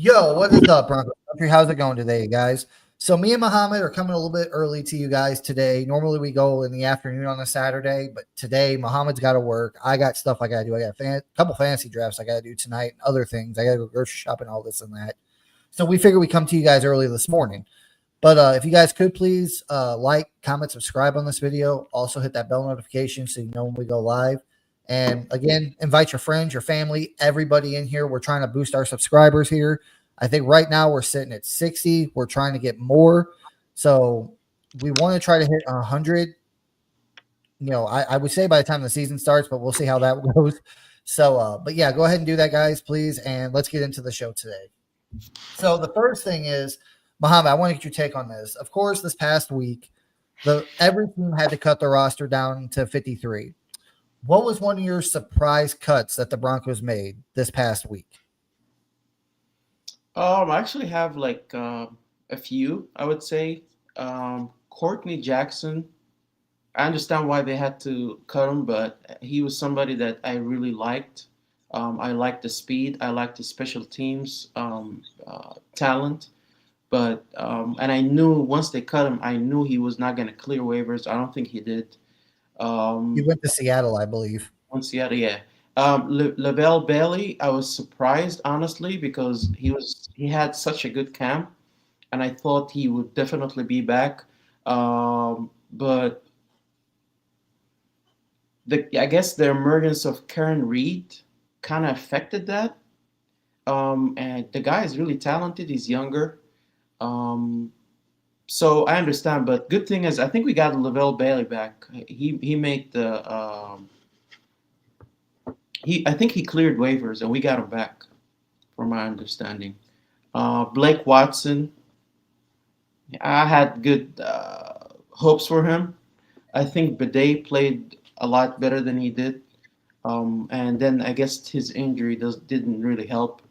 Yo, what is up, Bronco Country? How's it going today, guys? So me and Muhammad are coming a little bit early to you guys today. Normally we go in the afternoon on a Saturday, but today Muhammad's got to work. I got stuff I got to do. I got a couple fantasy drafts I got to do tonight, and other things. I got to go grocery shopping, all this and that. So we figure we come to you guys early this morning. But if you guys could please like, comment, subscribe on this video. Also hit that bell notification so you know when we go live. And again, invite your friends, your family, everybody in here. We're trying to boost our subscribers here. I think right now we're sitting at 60. We're trying to get more. So we want to try to hit 100. I would say by the time the season starts, but we'll see how that goes. So, but yeah, go ahead and do that, guys, please. And let's get into the show today. So the first thing is, Muhammad, I want to get your take on this. Of course, this past week, every team had to cut their roster down to 53. What was one of your surprise cuts that the Broncos made this past week? I actually have a few, I would say. Courtney Jackson. I understand why they had to cut him, but he was somebody that I really liked. I liked the speed. I liked the special teams talent. But and I knew once they cut him, I knew he was not going to clear waivers. I don't think he did. You Um, went to Seattle, I believe. Once, yeah, yeah. Lavelle Bailey, I was surprised honestly because he had such a good camp, and I thought he would definitely be back. But I guess the emergence of Karen Reed kind of affected that. And the guy is really talented. He's younger. Um, so I understand, but good thing is I think we got Lavelle Bailey back. He made the he I think he cleared waivers and we got him back, from my understanding. Blake Watson, I had good hopes for him. I think Bidet played a lot better than he did, and then I guess his injury didn't really help.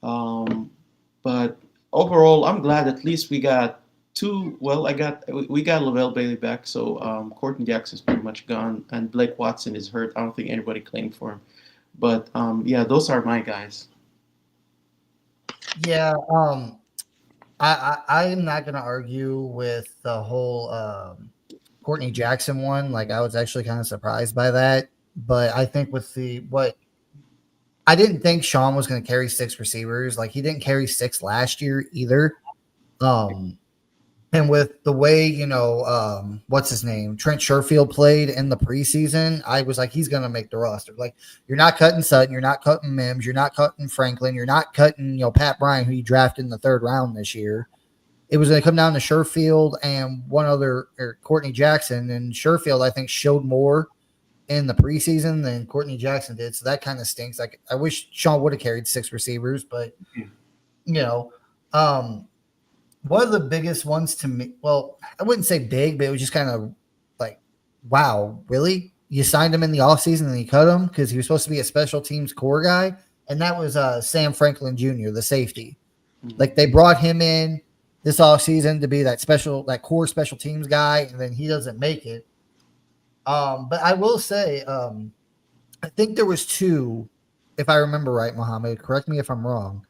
Um, but overall, I'm glad at least we got two. Well, we got Lavelle Bailey back, so Courtney Jackson's pretty much gone, and Blake Watson is hurt. I don't think anybody claimed for him. But yeah, those are my guys. Yeah, I am not going to argue with the whole Courtney Jackson one. Like, I was actually kind of surprised by that. But I think with I didn't think Sean was going to carry six receivers. Like, he didn't carry six last year either. Um, And with the way, what's his name? Trent Sherfield played in the preseason, I was like, he's going to make the roster. Like, you're not cutting Sutton. You're not cutting Mims. You're not cutting Franklin. You're not cutting, Pat Bryant, who you drafted in the third round this year. It was going to come down to Sherfield and one other, or Courtney Jackson. And Sherfield, I think, showed more in the preseason than Courtney Jackson did. So that kind of stinks. Like, I wish Sean would have carried six receivers, but, you know, um, one of the biggest ones to me, well, I wouldn't say big, but it was just kind of like, wow, really? You signed him in the offseason and you cut him because he was supposed to be a special teams core guy. And that was Sam Franklin Jr., the safety. Mhm. Like, they brought him in this offseason to be that core special teams guy, and then he doesn't make it. But I will say, I think there was two, if I remember right, Mohammed, correct me if I'm wrong,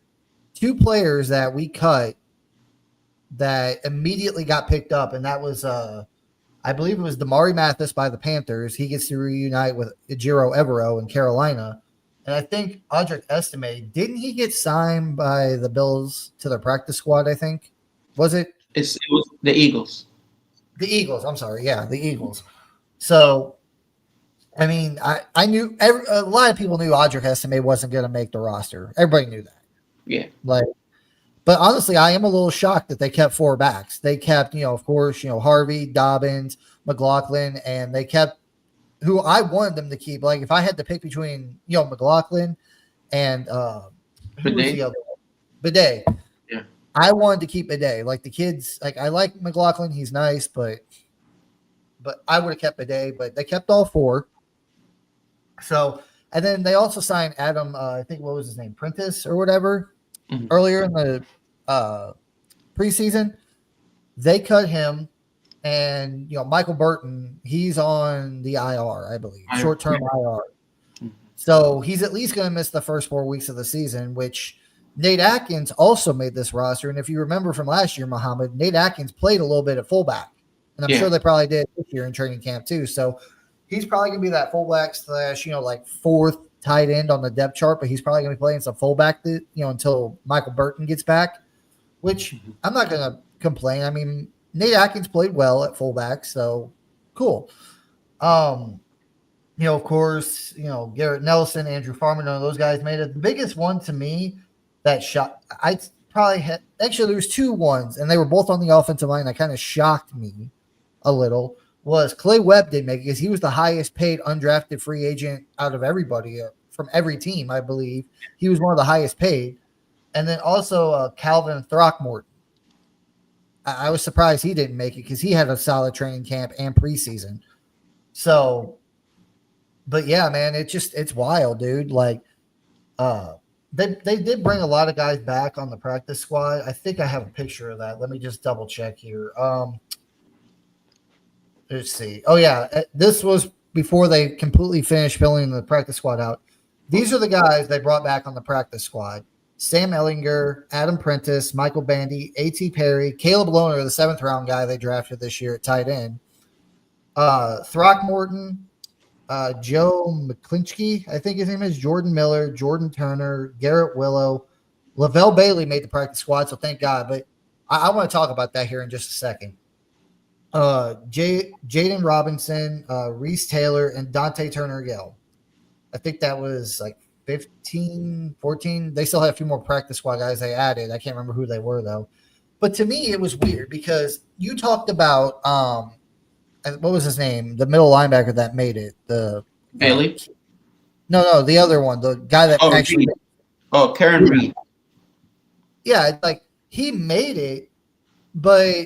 two players that we cut that immediately got picked up, and that was I believe it was Damari Mathis by the Panthers. He gets to reunite with Ejiro Evero in Carolina. And I think Audric Estime, didn't he get signed by the Bills to their practice squad, I think? Was it It was the Eagles. the Eagles? I'm sorry. Yeah, the Eagles. So, I mean, I knew a lot of people knew Audric Estime wasn't going to make the roster. Everybody knew that. Yeah. Like, but honestly, I am a little shocked that they kept four backs. They kept, of course, Harvey, Dobbins, McLaughlin, and they kept who I wanted them to keep. Like, if I had to pick between, McLaughlin and who was the Bidet. other one? Bidet. Yeah. I wanted to keep Bidet. Like, the kids, like, I like McLaughlin. He's nice, but I would have kept Bidet. But they kept all four. So, and then they also signed Adam, I think, what was his name? Prentice or whatever, Mhm. earlier in the preseason. They cut him, and Michael Burton, he's on the IR, I believe, short term IR. Mhm. So he's at least going to miss the first 4 weeks of the season, which Nate Atkins also made this roster. And if you remember from last year, Muhammad, Nate Atkins played a little bit at fullback. And I'm sure Yeah. they probably did this year in training camp too. So he's probably going to be that fullback slash, like fourth tight end on the depth chart, but he's probably going to be playing some fullback, until Michael Burton gets back, which I'm not going to complain. I mean, Nate Atkins played well at fullback, so cool. Of course, Garrett Nelson, Andrew Farmer, none of those guys made it. The biggest one to me that shot, I probably had, actually, there's two ones, and they were both on the offensive line that kind of shocked me a little, was Clay Webb didn't make it because he was the highest paid undrafted free agent out of everybody from every team, I believe. He was one of the highest paid. And then also Calvin Throckmorton. I was surprised he didn't make it because he had a solid training camp and preseason. So, but yeah, man, it's wild, dude. Like, they did bring a lot of guys back on the practice squad. I think I have a picture of that. Let me just double check here. Let's see. Oh yeah, this was before they completely finished filling the practice squad out. These are the guys they brought back on the practice squad: Sam Ellinger, Adam Prentice, Michael Bandy, A.T. Perry, Caleb Lohner, the 7th round guy they drafted this year at tight end, Throckmorton, Joe McClinchy, I think his name is, Jordan Miller, Jordan Turner, Garrett Willow, Lavelle Bailey made the practice squad, so thank God. But I want to talk about that here in just a second. Jaden Robinson, Reese Taylor, and Dante Turner-Gill. I think that was like 15, 14. They still had a few more practice squad guys they added. I can't remember who they were, though. But to me, it was weird because you talked about what was his name? The middle linebacker that made it. The Bailey? No, the other one. The guy that actually. Reed. Oh, Karen Reed. Yeah, like he made it, but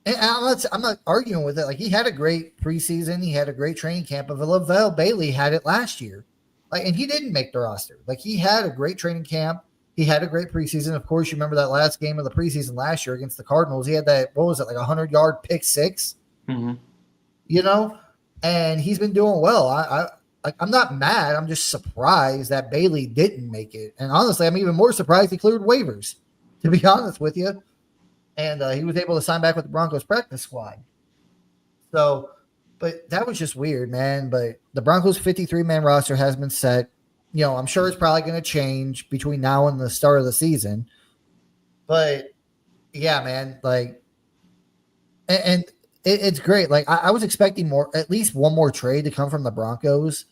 and I'm not arguing with it. Like he had a great preseason, he had a great training camp, but Lavelle Bailey had it last year. Like, and he didn't make the roster. Like he had a great training camp. He had a great preseason. Of course, you remember that last game of the preseason last year against the Cardinals. He had that, what was it, like 100-yard pick six? Mm-hmm. And he's been doing well. I'm not mad. I'm just surprised that Bailey didn't make it. And honestly, I'm even more surprised he cleared waivers, to be honest with you. And he was able to sign back with the Broncos practice squad. So, but that was just weird, man. But the Broncos 53-man roster has been set. I'm sure it's probably going to change between now and the start of the season. But yeah, man, like, and it's great. Like I was expecting more, at least one more trade to come from the Broncos.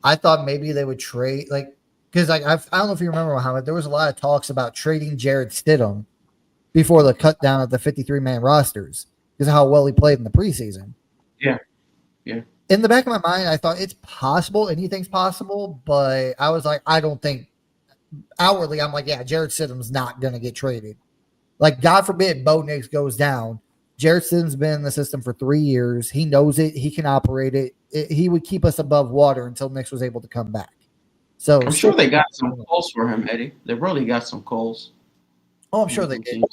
I thought maybe they would trade, like, because like I don't know if you remember, Mohammed, there was a lot of talks about trading Jared Stidham before the cut down of the 53-man rosters because of how well he played in the preseason. Yeah. In the back of my mind, I thought it's possible. Anything's possible. But I was like, I don't think outwardly, I'm like, yeah, Jared Stidham's not going to get traded. Like, God forbid Bo Nix goes down. Jared Stidham's been in the system for 3 years. He knows it. He can operate it. He would keep us above water until Nix was able to come back. So I'm sure they got some calls for him, Eddie. They really got some calls. Oh, I'm sure they did.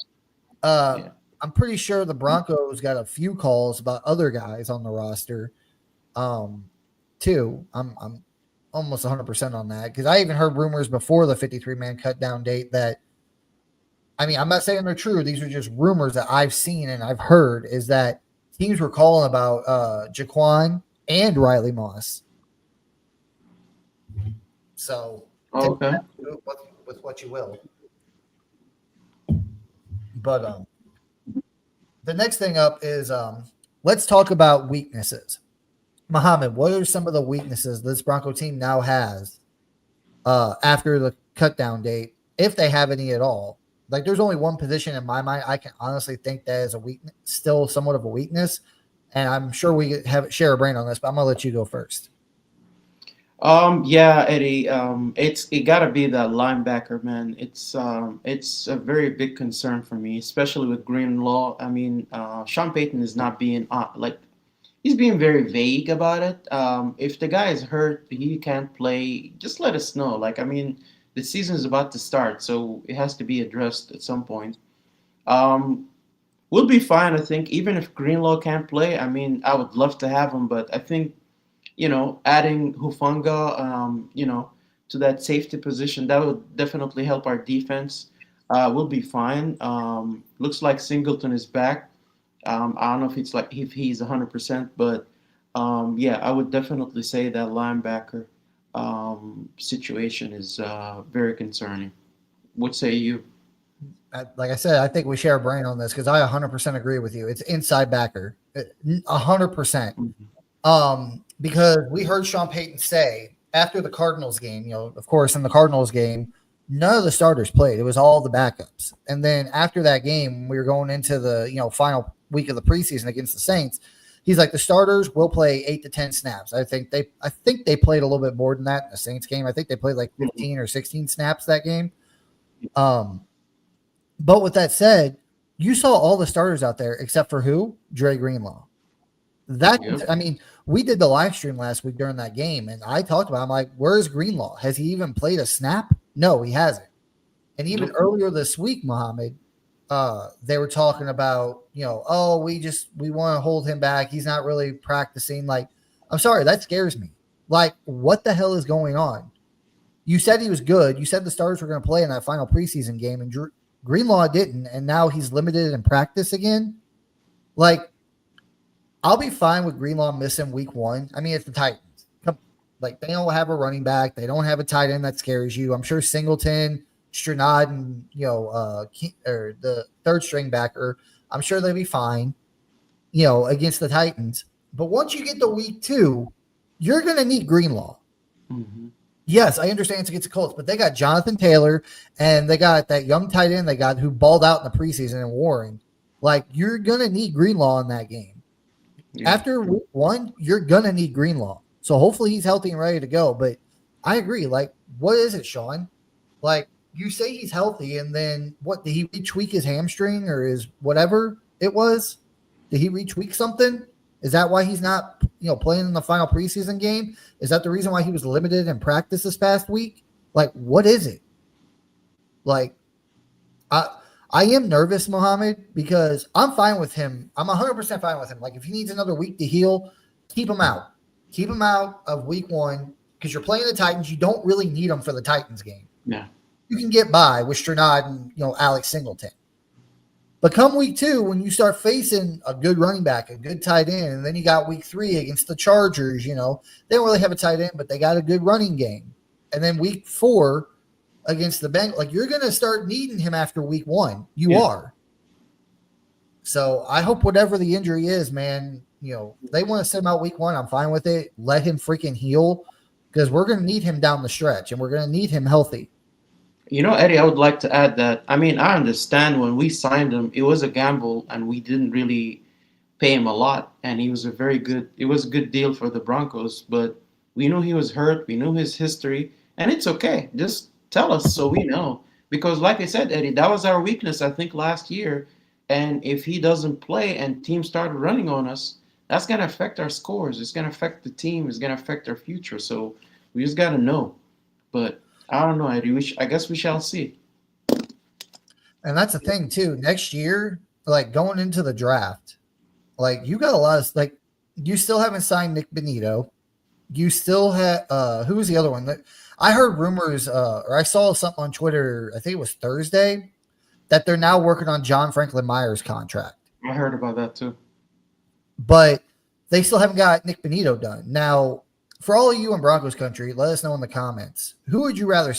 I'm pretty sure the Broncos got a few calls about other guys on the roster, too. I'm almost 100% on that because I even heard rumors before the 53-man cut down date that, I mean, I'm not saying they're true. These are just rumors that I've seen and I've heard is that teams were calling about Jaquan and Riley Moss. So, okay, with what you will. But the next thing up is let's talk about weaknesses. Mohammed, what are some of the weaknesses this Bronco team now has after the cut down date, if they have any at all? Like, there's only one position in my mind I can honestly think that is a weakness, still somewhat of a weakness, and I'm sure we share a brain on this, but I'm gonna let you go first. Yeah, Eddie. It gotta be that linebacker, man. It's a very big concern for me, especially with Greenlaw. I mean, Sean Payton is not being he's being very vague about it. If the guy is hurt, he can't play. Just let us know. Like, I mean, the season is about to start, so it has to be addressed at some point. We'll be fine, I think, even if Greenlaw can't play. I mean, I would love to have him, but I think, adding Hufanga, to that safety position, that would definitely help our defense. We'll be fine. Looks like Singleton is back. I don't know if he's 100%, but yeah, I would definitely say that linebacker situation is very concerning. What say you? Like I said, I think we share a brain on this because I 100% agree with you. It's inside backer, 100%. Because we heard Sean Payton say after the Cardinals game, of course, in the Cardinals game, none of the starters played. It was all the backups. And then after that game, we were going into the final week of the preseason against the Saints. He's like, the starters will play 8 to 10 snaps. I think they played a little bit more than that in the Saints game. I think they played like 15 or 16 snaps that game. But with that said, you saw all the starters out there except for who? Dre Greenlaw. I mean, we did the live stream last week during that game, and I talked about it. I'm like, where's Greenlaw? Has he even played a snap? No, he hasn't. And even earlier this week, Mohamed, they were talking about, we want to hold him back. He's not really practicing. Like, I'm sorry, that scares me. Like, what the hell is going on? You said he was good. You said the starters were going to play in that final preseason game, and Greenlaw didn't, and now he's limited in practice again. Like, I'll be fine with Greenlaw missing week 1. I mean, it's the Titans. Like, they don't have a running back. They don't have a tight end that scares you. I'm sure Singleton, Stranad, and, or the third string backer, I'm sure they'll be fine, against the Titans. But once you get to week 2, you're going to need Greenlaw. Mm-hmm. Yes, I understand it's against the Colts, but they got Jonathan Taylor and they got that young tight end who balled out in the preseason in Warren. Like, you're going to need Greenlaw in that game. Yeah. After week 1, you're going to need Greenlaw. So hopefully he's healthy and ready to go. But I agree. Like, what is it, Sean? Like, you say he's healthy, and then what? Did he retweak his hamstring or his whatever it was? Did he retweak something? Is that why he's not, playing in the final preseason game? Is that the reason why he was limited in practice this past week? Like, what is it? Like, I am nervous, Mohamed, because I'm fine with him. I'm 100% fine with him. Like, if he needs another week to heal, keep him out. Keep him out of week 1 because you're playing the Titans. You don't really need him for the Titans game. Yeah. You can get by with Stranad and, Alex Singleton. But come week 2, when you start facing a good running back, a good tight end, and then you got week 3 against the Chargers, they don't really have a tight end, but they got a good running game. And then week 4 against the Bengals, like, you're going to start needing him after week 1. You are. So I hope whatever the injury is, man, they want to send him out week 1. I'm fine with it. Let him freaking heal because we're going to need him down the stretch, and we're going to need him healthy. Eddie, I would like to add that, I understand when we signed him, it was a gamble and we didn't really pay him a lot. And it was a good deal for the Broncos, but we knew he was hurt. We knew his history, and it's okay. Just tell us so we know. Because like I said, Eddie, that was our weakness, I think, last year. And if he doesn't play and teams start running on us, that's going to affect our scores. It's going to affect the team. It's going to affect our future. So we just got to know. But I don't know, Eddie. I guess we shall see. And that's the thing, too. Next year, like, going into the draft, like, you got a lot of, like, you still haven't signed Nick Benito. You still have, who was the other one? I heard rumors, or I saw something on Twitter, I think it was Thursday, that they're now working on John Franklin Myers' contract. I heard about that, too. But they still haven't got Nick Benito done. Now, for all of you in Broncos country, let us know in the comments. Who would you rather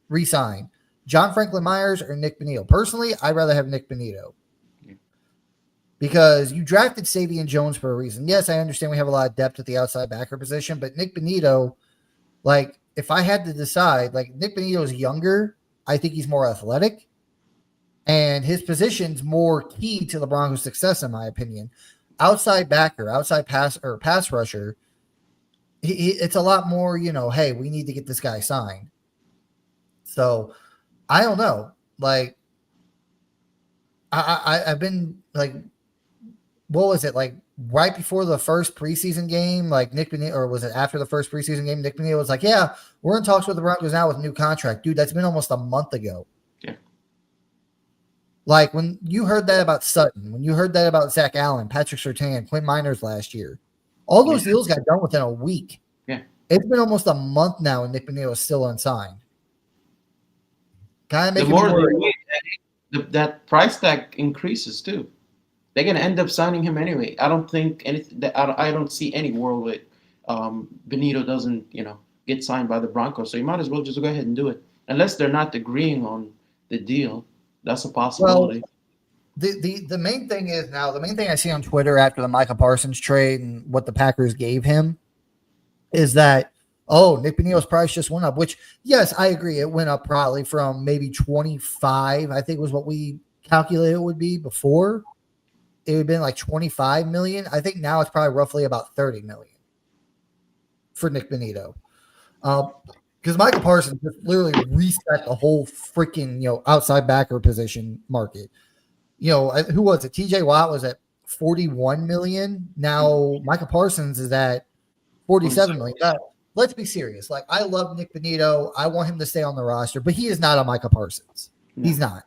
re-sign? John Franklin Myers or Nick Benito? Personally, I'd rather have Nick Benito. Yeah. Because you drafted Savion Jones for a reason. Yes, I understand we have a lot of depth at the outside backer position, but Nick Benito, like, if I had to decide, like, Nick Benito is younger. I think he's more athletic. And his position's more key to the Broncos' success, in my opinion. Outside backer, outside pass rusher, it's a lot more, hey, we need to get this guy signed. So I don't know. Like, I've been like, what was it? Like, right before the first preseason game, like Nick Benito, or was it after the first preseason game? Nick Benito was like, yeah, we're in talks with the Broncos now with a new contract. Dude, that's been almost a month ago. Yeah. Like, when you heard that about Sutton, when you heard that about Zach Allen, Patrick Surtain, Quinn Miners last year, all those deals got done within a week. Yeah. It's been almost a month now, and Nick Benito is still unsigned. Kind of The making me more they worried. wait, that price tag increases too. They're gonna end up signing him anyway. I don't think anything. I don't see any world where Benito doesn't, get signed by the Broncos. So you might as well just go ahead and do it, unless they're not agreeing on the deal. That's a possibility. The main thing is now the main thing I see on Twitter after the Micah Parsons trade and what the Packers gave him is that Nick Benito's price just went up. Which yes, I agree, it went up probably from maybe 25. I think was what we calculated it would be before. It would have been like 25 million. I think now it's probably roughly about 30 million for Nick Benito. Because Micah Parsons just literally reset the whole freaking outside backer position market. Who was it? TJ Watt was at 41 million. Now Micah Parsons is at 47 million. Let's be serious. Like, I love Nick Benito. I want him to stay on the roster, but he is not a Micah Parsons. No. He's not.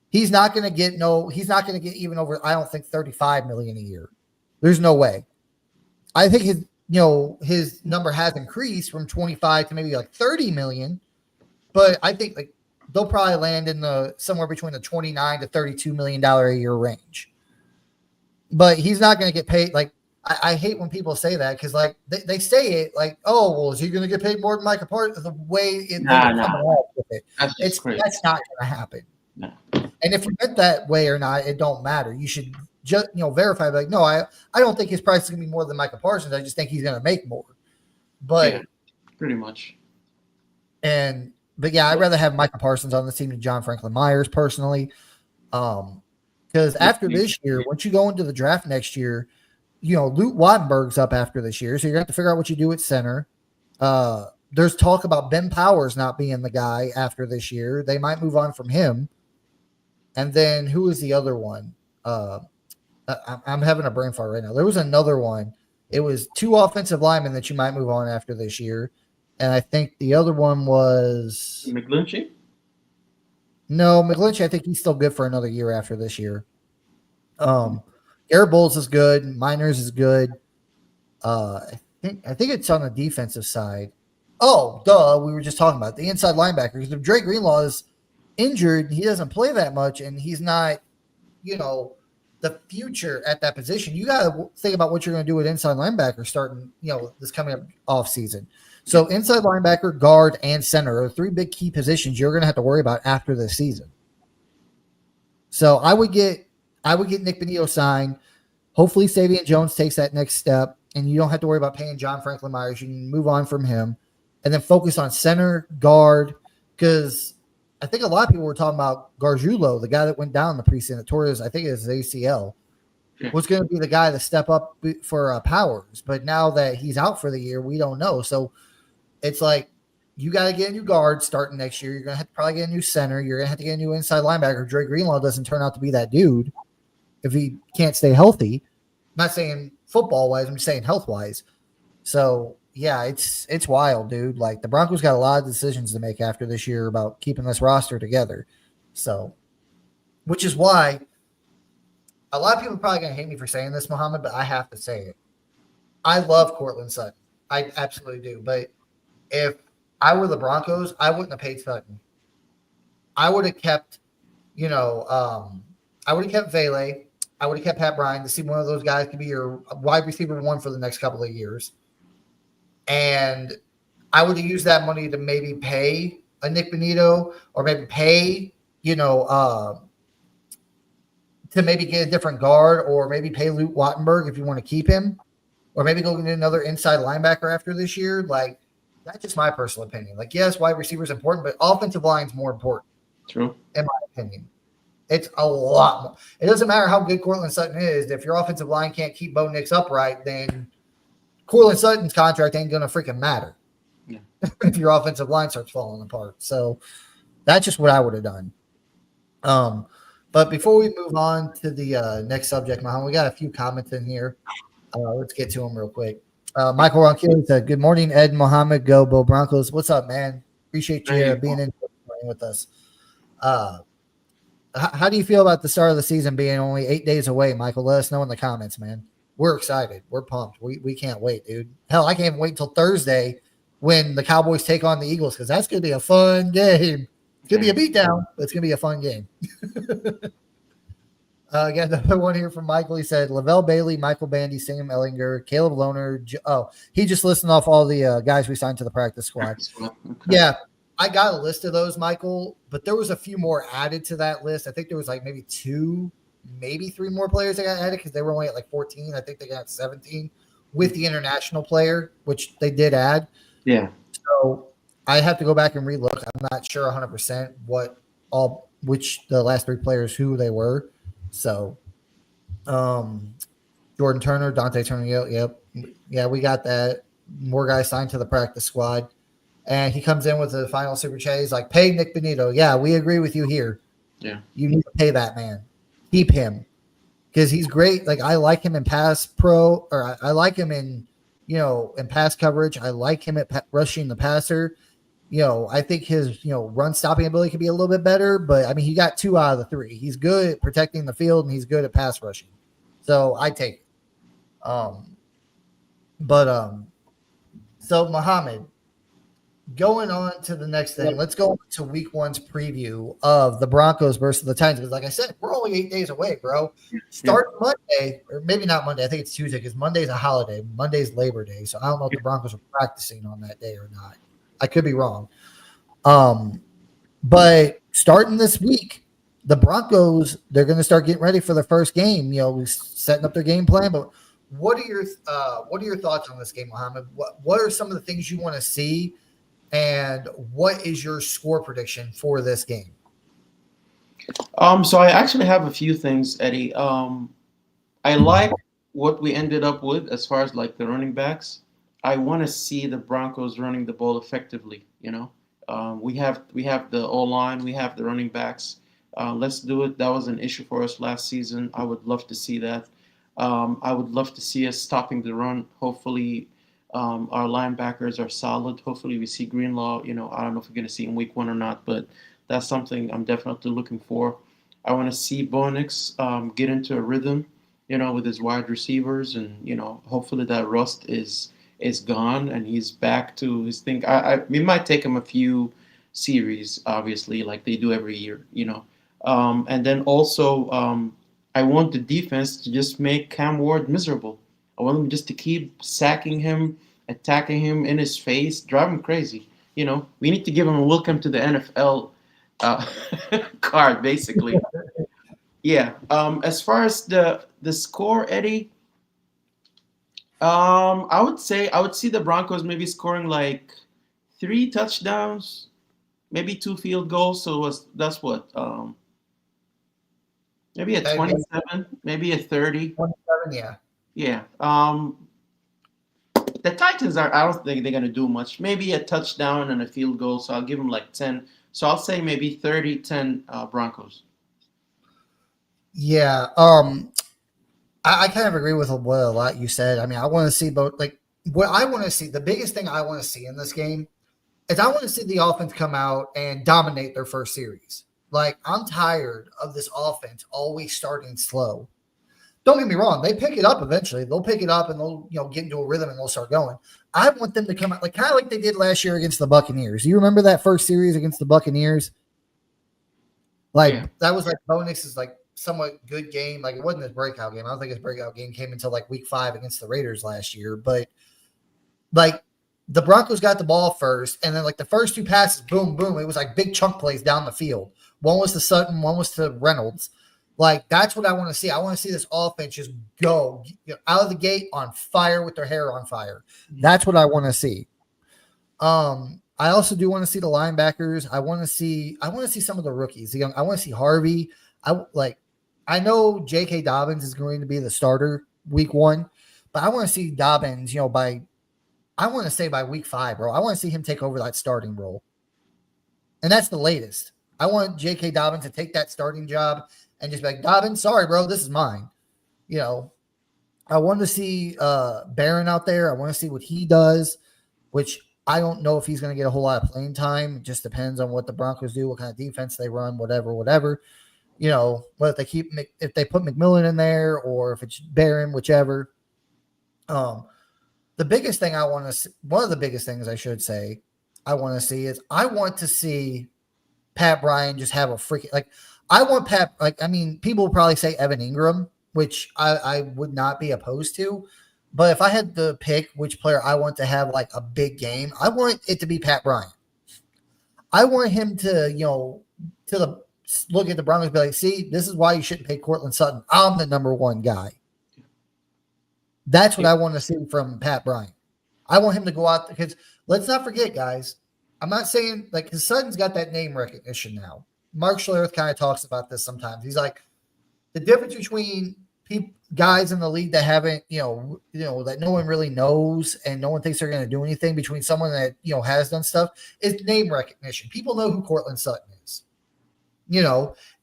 He's not going to get he's not going to get even over, I don't think, 35 million a year. There's no way. I think his number has increased from 25 to maybe like 30 million, but I think like they'll probably land in somewhere between the 29 to 32 million dollar a year range. But he's not going to get paid. Like, I hate when people say that, because like they say it like, oh, well, is he going to get paid more than Micah Parsons? The way they're coming off with it, that's not going to happen. No. And if you meant that way or not, it don't matter. You should just verify. Like, no, I don't think his price is going to be more than Micah Parsons. I just think he's going to make more. But yeah, pretty much. But yeah, I'd rather have Micah Parsons on the team than John Franklin Myers personally. Because after this year, once you go into the draft next year, Luke Wattenberg's up after this year, so you're going to have to figure out what you do at center. There's talk about Ben Powers not being the guy after this year. They might move on from him. And then who is the other one? I'm having a brain fart right now. There was another one. It was 2 offensive linemen that you might move on after this year. And I think the other one was McGlinchey. No, McGlinchey, I think he's still good for another year after this year. Garrett Bowles is good. Miners is good. I think it's on the defensive side. Oh, duh. We were just talking about the inside linebackers. If Dre Greenlaw is injured, he doesn't play that much, and he's not, the future at that position. You got to think about what you're going to do with inside linebacker starting, this coming up off season. So inside linebacker, guard, and center are 3 big key positions you're going to have to worry about after this season. So I would get Nick Benito signed. Hopefully Savion Jones takes that next step, and you don't have to worry about paying John Franklin Myers. You can move on from him and then focus on center, guard, because I think a lot of people were talking about Gargiulo, the guy that went down in the preseason that tore his, I think it was his ACL, was going to be the guy to step up for Powers. But now that he's out for the year, we don't know. So it's like you got to get a new guard starting next year. You're going to have to probably get a new center. You're going to have to get a new inside linebacker. Dre Greenlaw doesn't turn out to be that dude if he can't stay healthy. I'm not saying football-wise. I'm just saying health-wise. So, yeah, it's wild, dude. Like, the Broncos got a lot of decisions to make after this year about keeping this roster together. So, which is why a lot of people are probably going to hate me for saying this, Muhammad, but I have to say it. I love Courtland Sutton. I absolutely do. But if I were the Broncos, I wouldn't have paid Sutton. I would have kept, I would have kept Vele. I would have kept Pat Bryant to see one of those guys could be your wide receiver 1 for the next couple of years. And I would have used that money to maybe pay a Nick Benito or maybe pay, to maybe get a different guard or maybe pay Luke Wattenberg if you want to keep him or maybe go get another inside linebacker after this year. Like, that's just my personal opinion. Like, yes, wide receiver is important, but offensive line is more important. True. In my opinion. It's a lot more. It doesn't matter how good Courtland Sutton is. If your offensive line can't keep Bo Nix upright, then Courtland Sutton's contract ain't going to freaking matter. Yeah. If your offensive line starts falling apart. So that's just what I would have done. But before we move on to the next subject, Mohammed, we got a few comments in here. Let's get to them real quick. Michael Ronquillo said, "Good morning, Ed and Mohammed. Go Bo Broncos." What's up, man? Appreciate you being in with us. How do you feel about the start of the season being only 8 days away, Michael? Let us know in the comments, man. we're excited. We're pumped. We can't wait, dude. Hell, I can't even wait until Thursday when the Cowboys take on the Eagles because that's going to be a fun game. It's going to be a beatdown, but it's going to be a fun game. Again, another one here from Michael. He said Lavelle Bailey, Michael Bandy, Sam Ellinger, Caleb Lohner. He just listed off all the guys we signed to the practice squad. Okay. Yeah, I got a list of those, Michael, but there was a few more added to that list. I think there was like maybe 2, maybe 3 more players that got added because they were only at like 14. I think they got 17 with the international player, which they did add. Yeah. So I have to go back and relook. I'm not sure 100% which the last 3 players, who they were. So, Jordan Turner, Dante Turner, yep. Yeah, we got that. More guys signed to the practice squad. And he comes in with the final super chat. He's like, pay Nick Benito. Yeah, we agree with you here. Yeah. You need to pay that man. Keep him. Because he's great. Like, I like him in pass pro, or I like him in, in pass coverage. I like him at rushing the passer. I think his, run stopping ability could be a little bit better, but I mean, he got 2 out of the 3. He's good at protecting the field and he's good at pass rushing. So I take it. So Muhammad, going on to the next thing, let's go to week 1's preview of the Broncos versus the Titans. Because like I said, we're only 8 days away, bro. Start Monday, or maybe not Monday. I think it's Tuesday because Monday's a holiday. Monday's Labor Day. So I don't know if the Broncos are practicing on that day or not. I could be wrong. But starting this week, the Broncos, they're going to start getting ready for the first game, setting up their game plan. But what are your thoughts on this game, Muhammad? What are some of the things you want to see, and what is your score prediction for this game? So I actually have a few things, Eddie. I like what we ended up with as far as like the running backs. I want to see the Broncos running the ball effectively. We have the O-line, we have the running backs. Let's do it. That was an issue for us last season. I would love to see that. I would love to see us stopping the run. Hopefully, our linebackers are solid. Hopefully, we see Greenlaw. I don't know if we're going to see him week 1 or not, but that's something I'm definitely looking for. I want to see Bo Nix get into a rhythm, with his wide receivers, and hopefully that rust is gone and he's back to his thing. It might take him a few series, obviously, like they do every year, and then also I want the defense to just make Cam Ward miserable. I want them just to keep sacking him, attacking him in his face, drive him crazy. We need to give him a welcome to the NFL card, basically. Yeah. As far as the score, Eddie, I would see the Broncos maybe scoring like 3 touchdowns, maybe 2 field goals. So that's what maybe a 27, maybe a 30. 27, yeah. Yeah. The Titans I don't think they're gonna do much. Maybe a touchdown and a field goal. So I'll give them like 10. So I'll say maybe 30-10 Broncos. Yeah. I kind of agree with what a lot you said. I mean, I want to see both. Like, what I want to see, the biggest thing I want to see in this game is I want to see the offense come out and dominate their first series. Like, I'm tired of this offense always starting slow. Don't get me wrong; they pick it up eventually. They'll pick it up and they'll get into a rhythm and they'll start going. I want them to come out kind of like they did last year against the Buccaneers. Do you remember that first series against the Buccaneers? That was like Bo Nix's like somewhat good game. Like, it wasn't his breakout game. I don't think his breakout game came until like week 5 against the Raiders last year. But like, the Broncos got the ball first, and then like the first 2 passes, boom, boom. It was like big chunk plays down the field. One was to Sutton, one was to Reynolds. Like, that's what I want to see. I want to see this offense just go out of the gate on fire with their hair on fire. That's what I want to see. I also do want to see the linebackers. I want to see some of the rookies. I want to see Harvey. I know J.K. Dobbins is going to be the starter week 1, but I want to see Dobbins, by week 5, bro. I want to see him take over that starting role. And that's the latest. I want J.K. Dobbins to take that starting job and just be like, Dobbins, sorry, bro, this is mine. I want to see Barron out there. I want to see what he does, which I don't know if he's going to get a whole lot of playing time. It just depends on what the Broncos do, what kind of defense they run, whatever. But if they put McMillan in there or if it's Barron, whichever. Um, the biggest thing I want to, one of the biggest things I should say, I want to see is I want to see Pat Bryant just have a freaking like. I want Pat like. I mean, people will probably say Evan Ingram, which I would not be opposed to. But if I had to pick which player I want to have like a big game, I want it to be Pat Bryant. I want him to, to the look at the Broncos and be like, see, this is why you shouldn't pay Cortland Sutton. I'm the number one guy. That's what I want to see from Pat Bryant. I want him to go out because let's not forget, guys. I'm not saying like his Sutton's got that name recognition now. Mark Schlereth kind of talks about this sometimes. He's like the difference between guys in the league that haven't, that no one really knows and no one thinks they're going to do anything between someone that, has done stuff is name recognition. People know who Cortland Sutton is.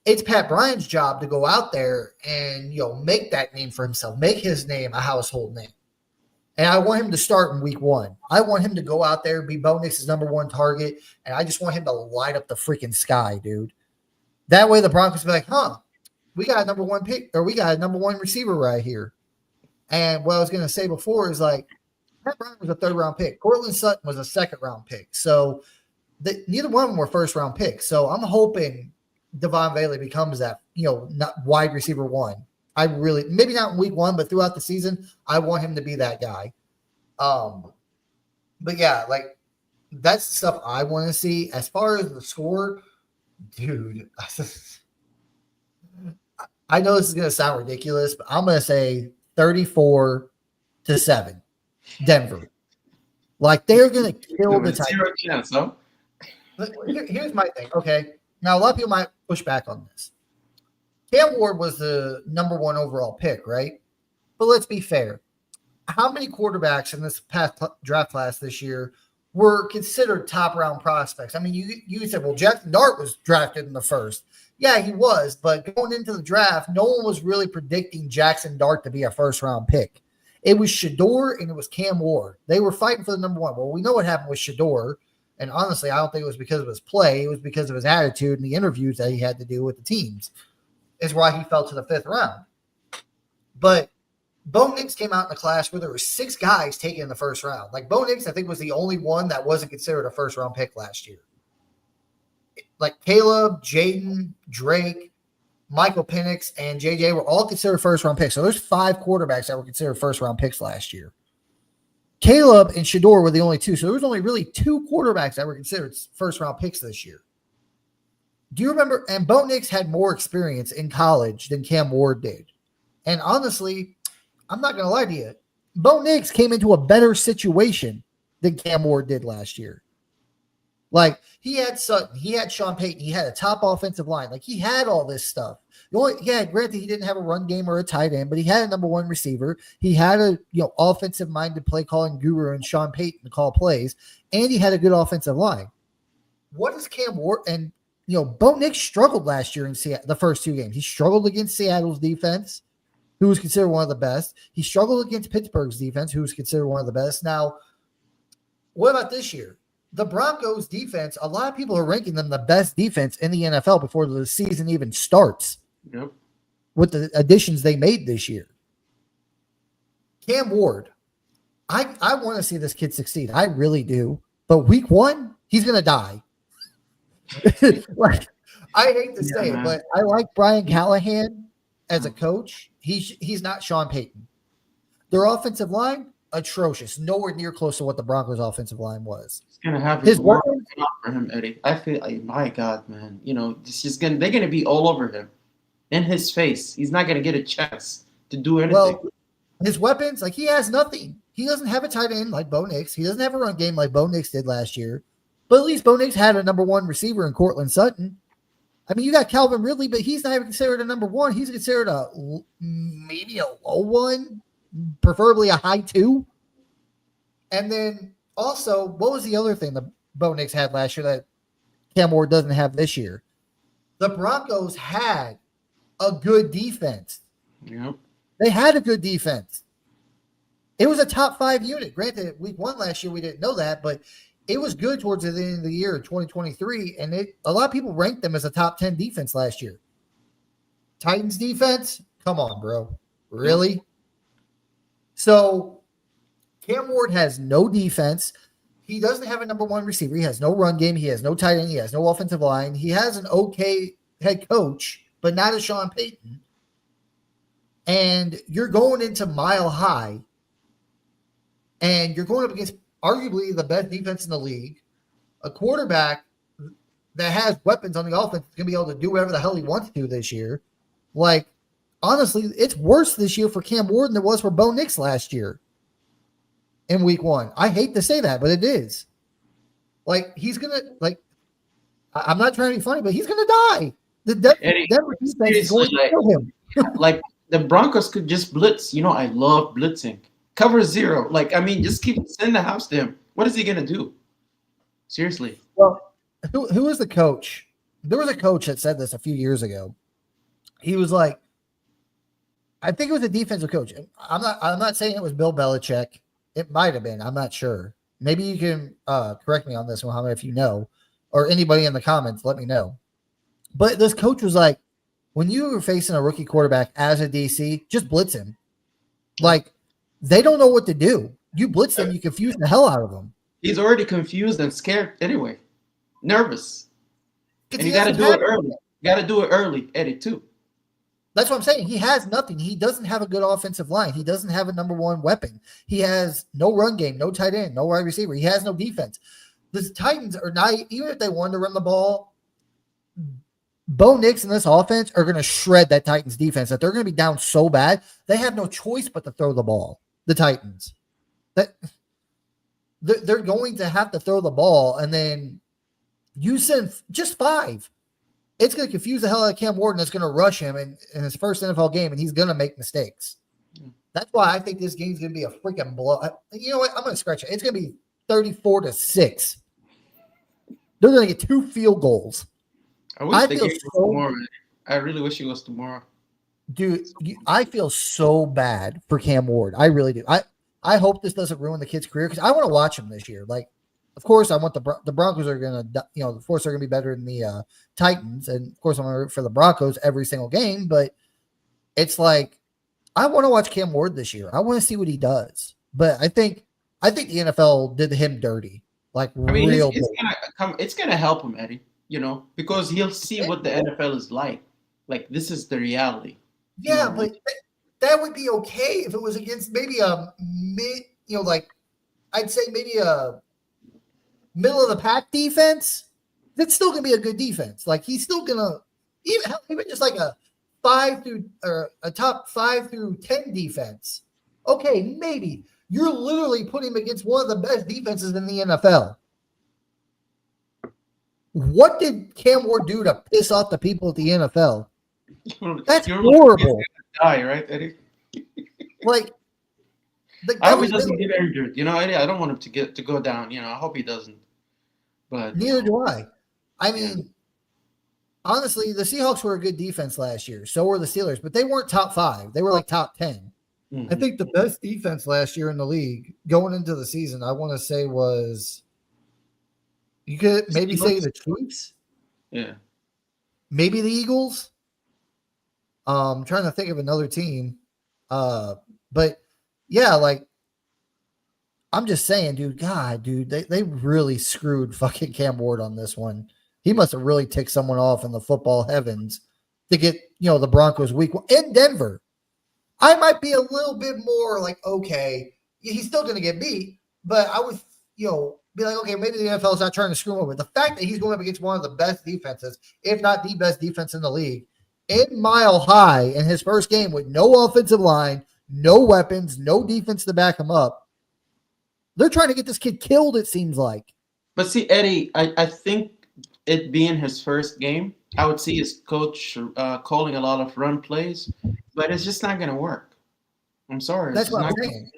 It's Pat Bryant's job to go out there and, make that name for himself, make his name a household name. And I want him to start in week 1. I want him to go out there, be Bo Nix's number one target, and I just want him to light up the freaking sky, dude. That way the Broncos will be like, we got a number one pick, or we got a number one receiver right here. And what I was going to say before is like, Pat Bryant was a 3rd-round pick. Cortland Sutton was a 2nd-round pick. So neither one of them were 1st-round picks. So I'm hoping Devon Bailey becomes that, not wide receiver 1. I really, maybe not in week 1, but throughout the season, I want him to be that guy. But yeah, like that's the stuff I want to see. As far as the score, dude, I know this is going to sound ridiculous, but I'm going to say 34-7, Denver. Like they're going to kill the Titans. Zero chance, huh? Here's my thing. Okay. Now, a lot of people might push back on this. Cam Ward was the number 1 overall pick, right? But let's be fair. How many quarterbacks in this past draft class this year were considered top round prospects? I mean, you said, well, Jackson Dart was drafted in the 1st. Yeah, he was. But going into the draft, no one was really predicting Jackson Dart to be a 1st-round pick. It was Shedeur and it was Cam Ward. They were fighting for the number 1. Well, we know what happened with Shedeur. And honestly, I don't think it was because of his play. It was because of his attitude and the interviews that he had to do with the teams. Is why he fell to the 5th round. But Bo Nix came out in a class where there were 6 guys taken in the 1st round. Like Bo Nix, I think, was the only one that wasn't considered a 1st-round pick last year. Like Caleb, Jaden, Drake, Michael Penix, and JJ were all considered 1st-round picks. So there's 5 quarterbacks that were considered 1st-round picks last year. Caleb and Shedeur were the only 2. So there was only really 2 quarterbacks that were considered 1st-round picks this year. Do you remember? And Bo Nix had more experience in college than Cam Ward did. And honestly, I'm not going to lie to you. Bo Nix came into a better situation than Cam Ward did last year. Like, he had Sutton, he had Sean Payton, he had a top offensive line. Like, he had all this stuff. Granted, he didn't have a run game or a tight end, but he had a number 1 receiver. He had a offensive-minded play-calling guru in Sean Payton to call plays, and he had a good offensive line. What is Cam Ward and Bo Nix struggled last year in Seattle, the first 2 games. He struggled against Seattle's defense, who was considered one of the best. He struggled against Pittsburgh's defense, who was considered one of the best. Now, what about this year? The Broncos defense, a lot of people are ranking them the best defense in the NFL before the season even starts. Yep. With the additions they made this year. Cam Ward, I want to see this kid succeed. I really do. But week 1, he's going to die. Like, I hate to say it, but I like Brian Callahan as a coach. He's not Sean Payton. Their offensive line, atrocious. Nowhere near close to what the Broncos' offensive line was. He's gonna have his work for him, Eddie. I feel like, my God, man. They're gonna be all over him, in his face. He's not gonna get a chance to do anything. Well, his weapons, like he has nothing. He doesn't have a tight end like Bo Nix. He doesn't have a run game like Bo Nix did last year. But at least Bo Nix had a number 1 receiver in Cortland Sutton. I mean, you got Calvin Ridley, but he's not even considered a number 1. He's considered maybe a low 1, preferably a high 2. And then also, what was the other thing that Bo Nix had last year that Cam Ward doesn't have this year? The Broncos had a good defense. Yep. They had a good defense. It was a top 5 unit. Granted, week 1 last year, we didn't know that, but it was good towards the end of the year in 2023, and a lot of people ranked them as a top 10 defense last year. Titans defense? Come on, bro. Really? So Cam Ward has no defense. He doesn't have a number one receiver. He has no run game. He has no tight end. He has no offensive line. He has an okay head coach, but not a Sean Payton. And you're going into Mile High, and you're going up against arguably the best defense in the league, a quarterback that has weapons on the offense is going to be able to do whatever the hell he wants to this year. Like, honestly, it's worse this year for Cam Ward than it was for Bo Nix last year in week 1. I hate to say that, but it is. Like, he's going to, like, I'm not trying to be funny, but he's going to die. The Denver defense is going to kill him. Like, the Broncos could just blitz. You know, I love blitzing. Cover 0. Like, I mean, just send the house to him. What is he going to do? Seriously. Well, who was the coach? There was a coach that said this a few years ago. He was like, I think it was a defensive coach. I'm not saying it was Bill Belichick. It might have been. I'm not sure. Maybe you can correct me on this, Muhammad, if you know, or anybody in the comments, let me know. But this coach was like, when you were facing a rookie quarterback as a DC, just blitz him. Like, they don't know what to do. You blitz them, you confuse the hell out of them. He's already confused and scared anyway. Nervous. And you got to do it early. You got to do it early, Eddie, too. That's what I'm saying. He has nothing. He doesn't have a good offensive line. He doesn't have a number one weapon. He has no run game, no tight end, no wide receiver. He has no defense. The Titans are not, even if they wanted to run the ball, Bo Nix and this offense are going to shred that Titans defense. That they're going to be down so bad, they have no choice but to throw the ball. The Titans. They're going to have to throw the ball, and then you send just 5. It's going to confuse the hell out of Cam Ward, and it's going to rush him in his first NFL game, and he's going to make mistakes. That's why I think this game's going to be a freaking blow. You know what? I'm going to scratch it. It's going to be 34-6. They're going to get 2 field goals. I feel tomorrow. I really wish it was tomorrow. Dude, I feel so bad for Cam Ward. I really do. I hope this doesn't ruin the kid's career because I want to watch him this year. Like, of course, I want the Broncos are going to, of course, they're going to be better than the Titans. And, of course, I'm going to root for the Broncos every single game. But it's like, I want to watch Cam Ward this year. I want to see what he does. But I think the NFL did him dirty. Like, I mean, it's gonna help him, Eddie, because he'll see what the NFL is like. Like, this is the reality. Yeah, but that would be okay if it was against maybe a mid, like I'd say maybe a middle of the pack defense. That's still gonna be a good defense. Like, he's still gonna even just like a 5 through or a top 5 through 10 defense. Okay, maybe you're literally putting him against one of the best defenses in the NFL. What did Cam Ward do to piss off the people at the NFL? That's horrible. Die, right, Eddie? Like, I hope he doesn't get injured. Eddie, I don't want him to go down. I hope he doesn't. But neither do I. I mean, honestly, the Seahawks were a good defense last year. So were the Steelers, but they weren't top 5. They were like top 10. Mm-hmm. I think the best defense last year in the league going into the season, I want to say was, you could maybe say the Chiefs. Yeah. Maybe the Eagles. I'm trying to think of another team. But yeah, like, I'm just saying, dude, they really screwed fucking Cam Ward on this one. He must have really ticked someone off in the football heavens to get, the Broncos week 1 in Denver. I might be a little bit more like, okay, he's still going to get beat, but I would, be like, okay, maybe the NFL is not trying to screw him over. The fact that he's going up against one of the best defenses, if not the best defense in the league, in Mile High in his first game with no offensive line, no weapons, no defense to back him up. They're trying to get this kid killed, it seems like. But see, Eddie, I think it being his first game, I would see his coach calling a lot of run plays, but it's just not going to work. I'm sorry. That's what I'm saying.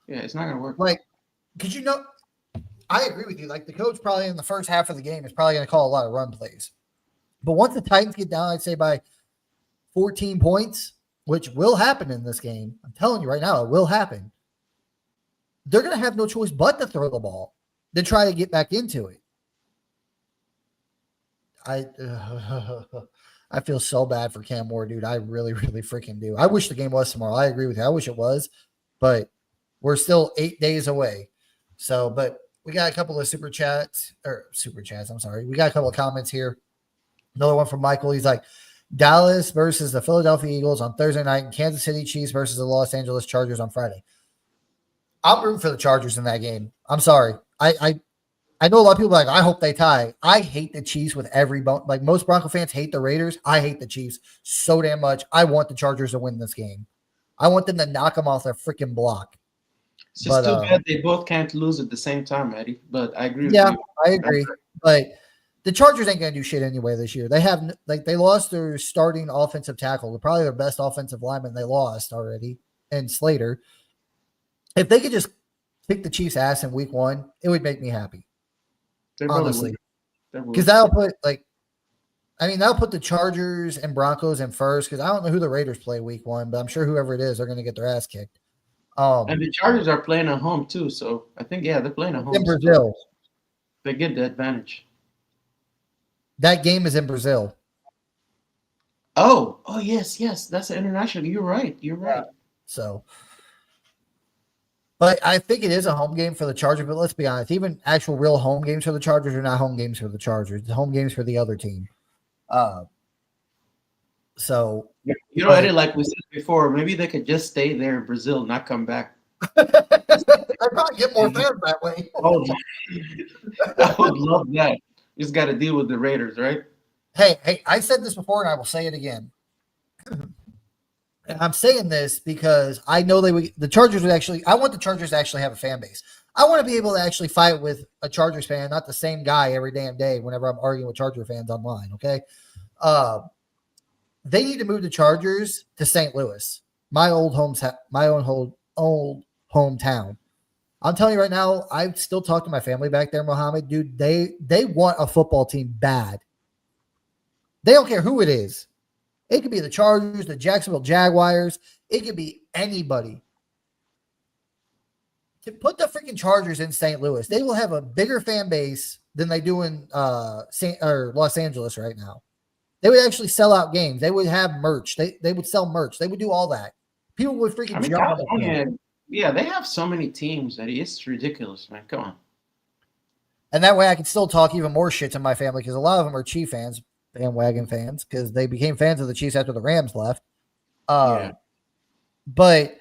Yeah, it's not going to work. Like, because I agree with you. Like, the coach probably in the first half of the game is probably going to call a lot of run plays. But once the Titans get down, I'd say by 14 points, which will happen in this game. I'm telling you right now, it will happen. They're going to have no choice but to throw the ball to try to get back into it. I feel so bad for Cam Ward, dude. I really, really freaking do. I wish the game was tomorrow. I agree with you. I wish it was, but We're still 8 days away. So, but we got a couple of super chats. I'm sorry. We got a couple of comments here. Another one from Michael. He's like, Dallas versus the Philadelphia Eagles on Thursday night, and Kansas City Chiefs versus the Los Angeles Chargers on Friday. I'm rooting for the Chargers in that game. I'm sorry. I know a lot of people are like, I hope they tie. I hate the Chiefs with every bone. Like most Bronco fans hate the Raiders. I hate the Chiefs so damn much. I want the Chargers to win this game. I want them to knock them off their freaking block. It's just too bad they both can't lose at the same time, Eddie. But I agree with you. Yeah, I agree. But the Chargers ain't going to do shit anyway this year. They have they lost their starting offensive tackle. They're probably their best offensive lineman they lost already, and Slater. If they could just kick the Chiefs' ass in week 1, it would make me happy. Honestly. Because that'll put that'll put the Chargers and Broncos in first, because I don't know who the Raiders play week 1, but I'm sure whoever it is, they're going to get their ass kicked. And the Chargers are playing at home too, so I think they're playing at home in Brazil. So they get the advantage. That game is in Brazil. Oh yes, that's international. You're right. So, but I think it is a home game for the Chargers. But let's be honest, even actual real home games for the Chargers are not home games for the Chargers. The home games for the other team. So Eddie, like we said before, maybe they could just stay there in Brazil, not come back. I'd probably get more fans that way. Oh, I would love that. You just got to deal with the Raiders, right? Hey, I said this before and I will say it again. And I'm saying this because I know the Chargers would actually, I want the Chargers to actually have a fan base. I want to be able to actually fight with a Chargers fan, not the same guy every damn day whenever I'm arguing with Charger fans online, okay? They need to move the Chargers to St. Louis, my old hometown. I'm telling you right now, I still talk to my family back there, Mohammed. Dude, they want a football team bad. They don't care who it is. It could be the Chargers, the Jacksonville Jaguars. It could be anybody. To put the freaking Chargers in St. Louis, they will have a bigger fan base than they do in Los Angeles right now. They would actually sell out games. They would have merch. They would sell merch. They would do all that. People would freaking jump on the Yeah, they have so many teams that it's ridiculous, man. Come on. And that way I can still talk even more shit to my family, because a lot of them are Chief fans, bandwagon fans, because they became fans of the Chiefs after the Rams left. But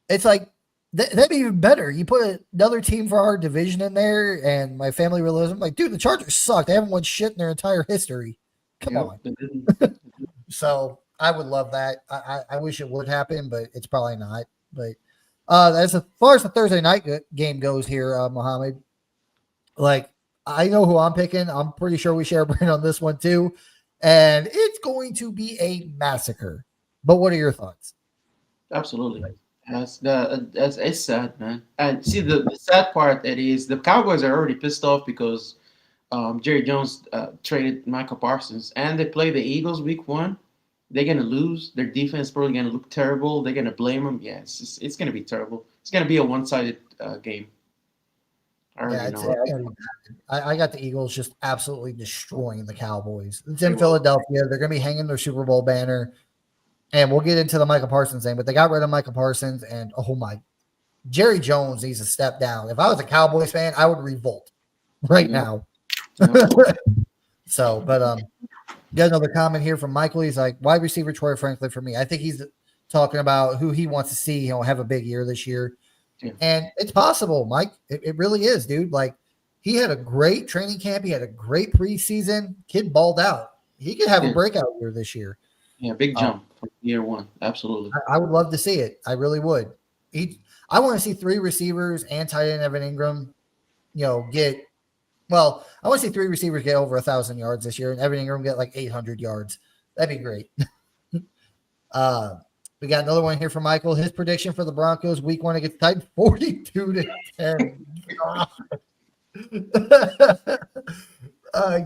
it's like, that'd be even better. You put another team for our division in there, and my family will listen. Like, dude, the Chargers suck. They haven't won shit in their entire history. Come on. So I would love that. I wish it would happen, but it's probably not. But as far as the Thursday night game goes here, Mohammed, like, I know who I'm picking. I'm pretty sure we share a brain on this one too. And it's going to be a massacre. But what are your thoughts? Absolutely. It's sad, man. And see, the sad part, Eddie, is the Cowboys are already pissed off because Jerry Jones traded Michael Parsons, and they play the Eagles week 1. They're going to lose. Their defense is probably going to look terrible. They're going to blame them. Yeah, it's going to be terrible. It's going to be a one-sided game. I got the Eagles just absolutely destroying the Cowboys. It's in Philadelphia. They're going to be hanging their Super Bowl banner. And we'll get into the Michael Parsons thing, but they got rid of Michael Parsons, and Jerry Jones needs to step down. If I was a Cowboys fan, I would revolt right now. So, but got another comment here from Michael. He's like, wide receiver Troy Franklin for me. I think he's talking about who he wants to see, have a big year this year. Yeah. And it's possible, Mike. It really is, dude. Like, he had a great training camp. He had a great preseason. Kid balled out. He could have a breakout year this year. Yeah, big jump from year 1. Absolutely. I would love to see it. I really would. I want to see 3 receivers and tight end Evan Ingram, I want to see 3 receivers get over 1,000 yards this year, and Evan Ingram get like 800 yards. That'd be great. We got another one here from Michael. His prediction for the Broncos week 1 against Titans, 42-10.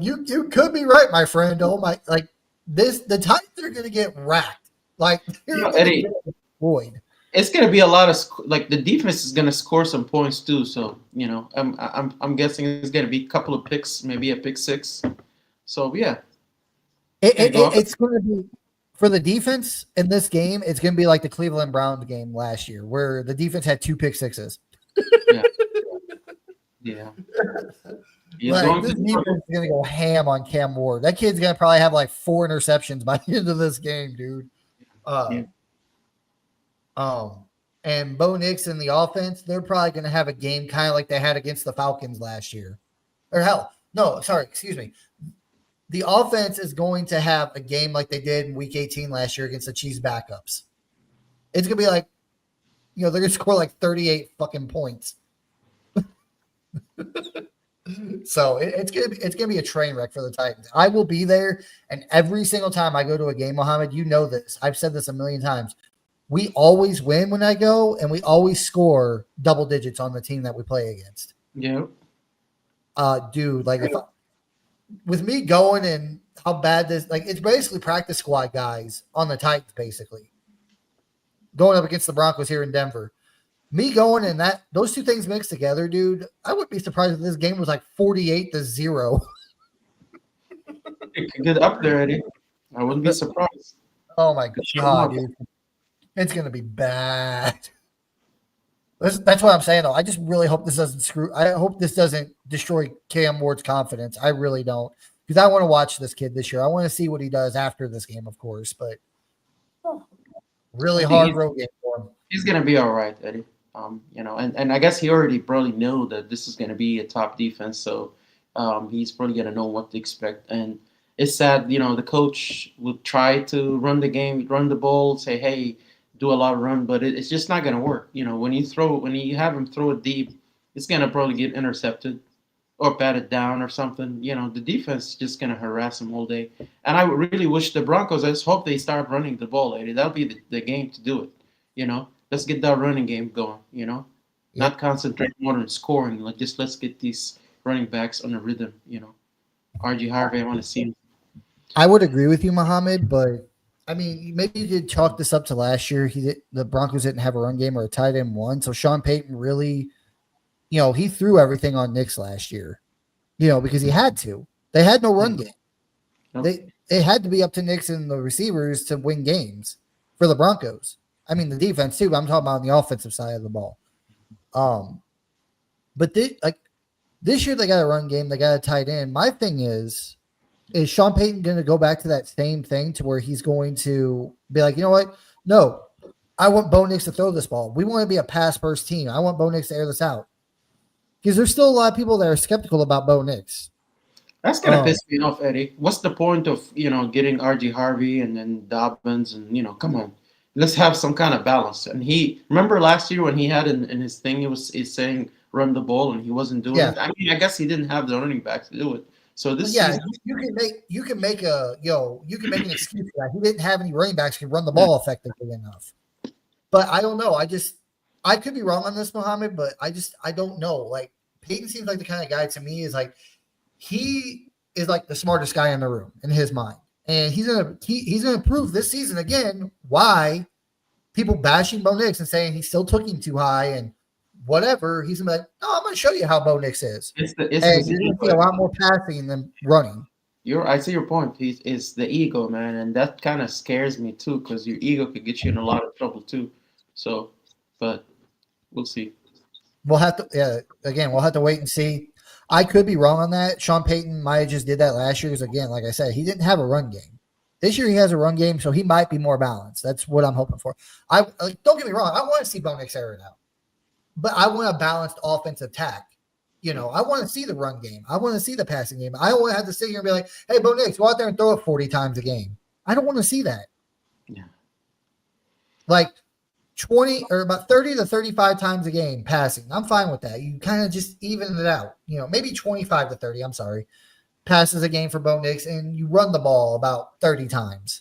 You could be right, my friend. Oh my, like the Titans are going to get racked. Like, Eddie, it's going to be a lot of the defense is going to score some points too. So I'm guessing it's going to be a couple of picks, maybe a pick 6. So yeah, it's going to be For the defense in this game, it's going to be like the Cleveland Browns game last year, where the defense had 2 pick sixes. Yeah. Yeah. He's Like going this to defense is going to go ham on Cam Ward. That kid's going to probably have like 4 interceptions by the end of this game, dude. Yeah. And Bo Nix in the offense, they're probably going to have a game kind of like they had against the Falcons last year. Or hell, no, sorry, excuse me. The offense is going to have a game like they did in Week 18 last year against the Chiefs backups. It's going to be like, they're going to score like 38 fucking points. So it's gonna be a train wreck for the Titans. I will be there, and every single time I go to a game, Mohammed, you know this. I've said this a million times. We always win when I go, and we always score double digits on the team that we play against. Yeah. Dude, like with me going and how bad this, like it's basically practice squad guys on the Titans, basically going up against the Broncos here in Denver. Me going and those two things mixed together, dude, I wouldn't be surprised if this game was like 48-0. It could get up there, Eddie. I wouldn't be surprised. Oh my god, dude. It's gonna be bad. That's what I'm saying though. I just really hope this doesn't destroy Cam Ward's confidence. I really don't. Because I want to watch this kid this year. I want to see what he does after this game, of course, but really hard road game for him. He's gonna be all right, Eddie. And I guess he already probably knew that this is gonna be a top defense, so he's probably gonna know what to expect. And it's sad, the coach would try to run the game, run the ball, say, hey, do a lot of run, but it's just not gonna work. When you have him throw it deep, it's gonna probably get intercepted or batted down or something. The defense is just gonna harass him all day. And I really wish the Broncos, I just hope they start running the ball, Eddie. That'll be the game to do it. Let's get that running game going, not concentrate more on scoring. Let's get these running backs on a rhythm, RG Harvey, I want to see him. I would agree with you, Mohammed, but I mean, maybe you could chalk this up to last year. The Broncos didn't have a run game or a tight end one. So Sean Payton really, he threw everything on Nix last year, because he had to. They had no run game. Nope. It had to be up to Nix and the receivers to win games for the Broncos. I mean, the defense too, but I'm talking about on the offensive side of the ball. But this year they got a run game, they got a tight end. My thing is Sean Payton going to go back to that same thing to where he's going to be like, you know what? No, I want Bo Nix to throw this ball. We want to be a pass first team. I want Bo Nix to air this out. Because there's still a lot of people that are skeptical about Bo Nix. That's going to piss me off, Eddie. What's the point of, getting RG Harvey and then Dobbins and, come on. Let's have some kind of balance. And remember last year when he had in his thing, he's saying run the ball and he wasn't doing it. I mean, I guess he didn't have the running back to do it. So this season, you can make an excuse for that. He didn't have any running backs who could run the ball effectively enough. But I don't know. I could be wrong on this, Mohammed, but I don't know. Like Peyton seems like the kind of guy to me is like he is like the smartest guy in the room in his mind. And he's gonna prove this season again why people bashing Bo Nix and saying he still took him too high and whatever. He's gonna be like, no, I'm gonna show you how Bo Nix is. You're gonna see a lot more passing than running. I see your point. It's the ego, man, and that kind of scares me too because your ego could get you in a lot of trouble too. So, but we'll see. We'll have to wait and see. I could be wrong on that. Sean Payton might have just did that last year because, again, like I said, he didn't have a run game. This year he has a run game, so he might be more balanced. That's what I'm hoping for. Don't get me wrong. I want to see Bo Nix air it out. But I want a balanced offensive attack. I want to see the run game. I want to see the passing game. I don't want to have to sit here and be like, hey, Bo Nix, go out there and throw it 40 times a game. I don't want to see that. Yeah. Like 20 or about 30 to 35 times a game passing. I'm fine with that. You kind of just even it out. Maybe 25 to 30, I'm sorry, passes a game for Bo Nix, and you run the ball about 30 times.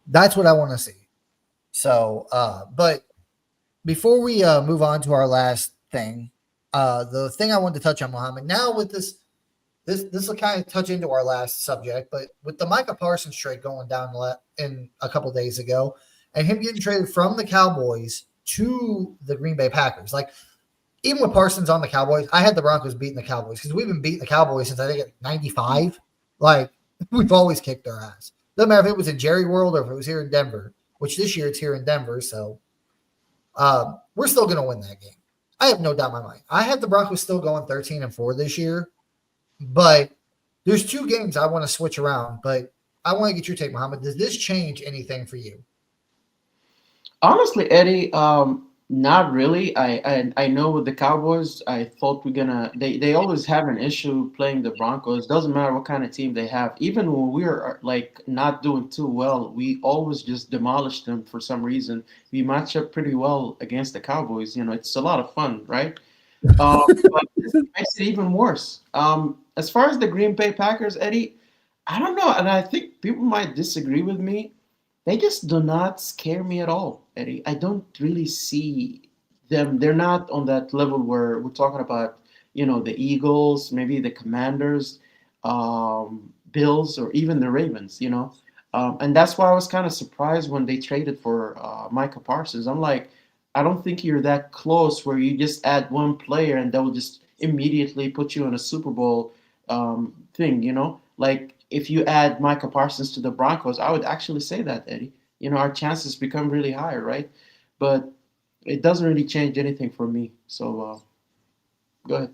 That's what I want to see. So, but before we move on to our last thing, the thing I wanted to touch on, Mohammed, now with this will kind of touch into our last subject, but with the Micah Parsons trade going down in a couple days ago, and him getting traded from the Cowboys to the Green Bay Packers. Like, even with Parsons on the Cowboys, I had the Broncos beating the Cowboys because we've been beating the Cowboys since I think 95. Like, we've always kicked their ass. Doesn't matter if it was in Jerry World or if it was here in Denver, which this year it's here in Denver. So we're still going to win that game. I have no doubt in my mind. I have the Broncos still going 13-4 this year, but there's two games I want to switch around. But I want to get your take, Muhammad. Does this change anything for you? Honestly, Eddie, not really. I know with the Cowboys, I thought we're gonna. They always have an issue playing the Broncos. Doesn't matter what kind of team they have. Even when we're like not doing too well, we always just demolish them for some reason. We match up pretty well against the Cowboys. It's a lot of fun, right? But this makes it even worse. As far as the Green Bay Packers, Eddie, I don't know, and I think people might disagree with me. They just do not scare me at all, Eddie. I don't really see them. They're not on that level where we're talking about, the Eagles, maybe the Commanders, Bills, or even the Ravens, And that's why I was kind of surprised when they traded for Micah Parsons. I'm like, I don't think you're that close where you just add one player and that will just immediately put you in a Super Bowl thing. Like if you add Micah Parsons to the Broncos, I would actually say that, Eddie. Our chances become really higher, right? But it doesn't really change anything for me. So go ahead.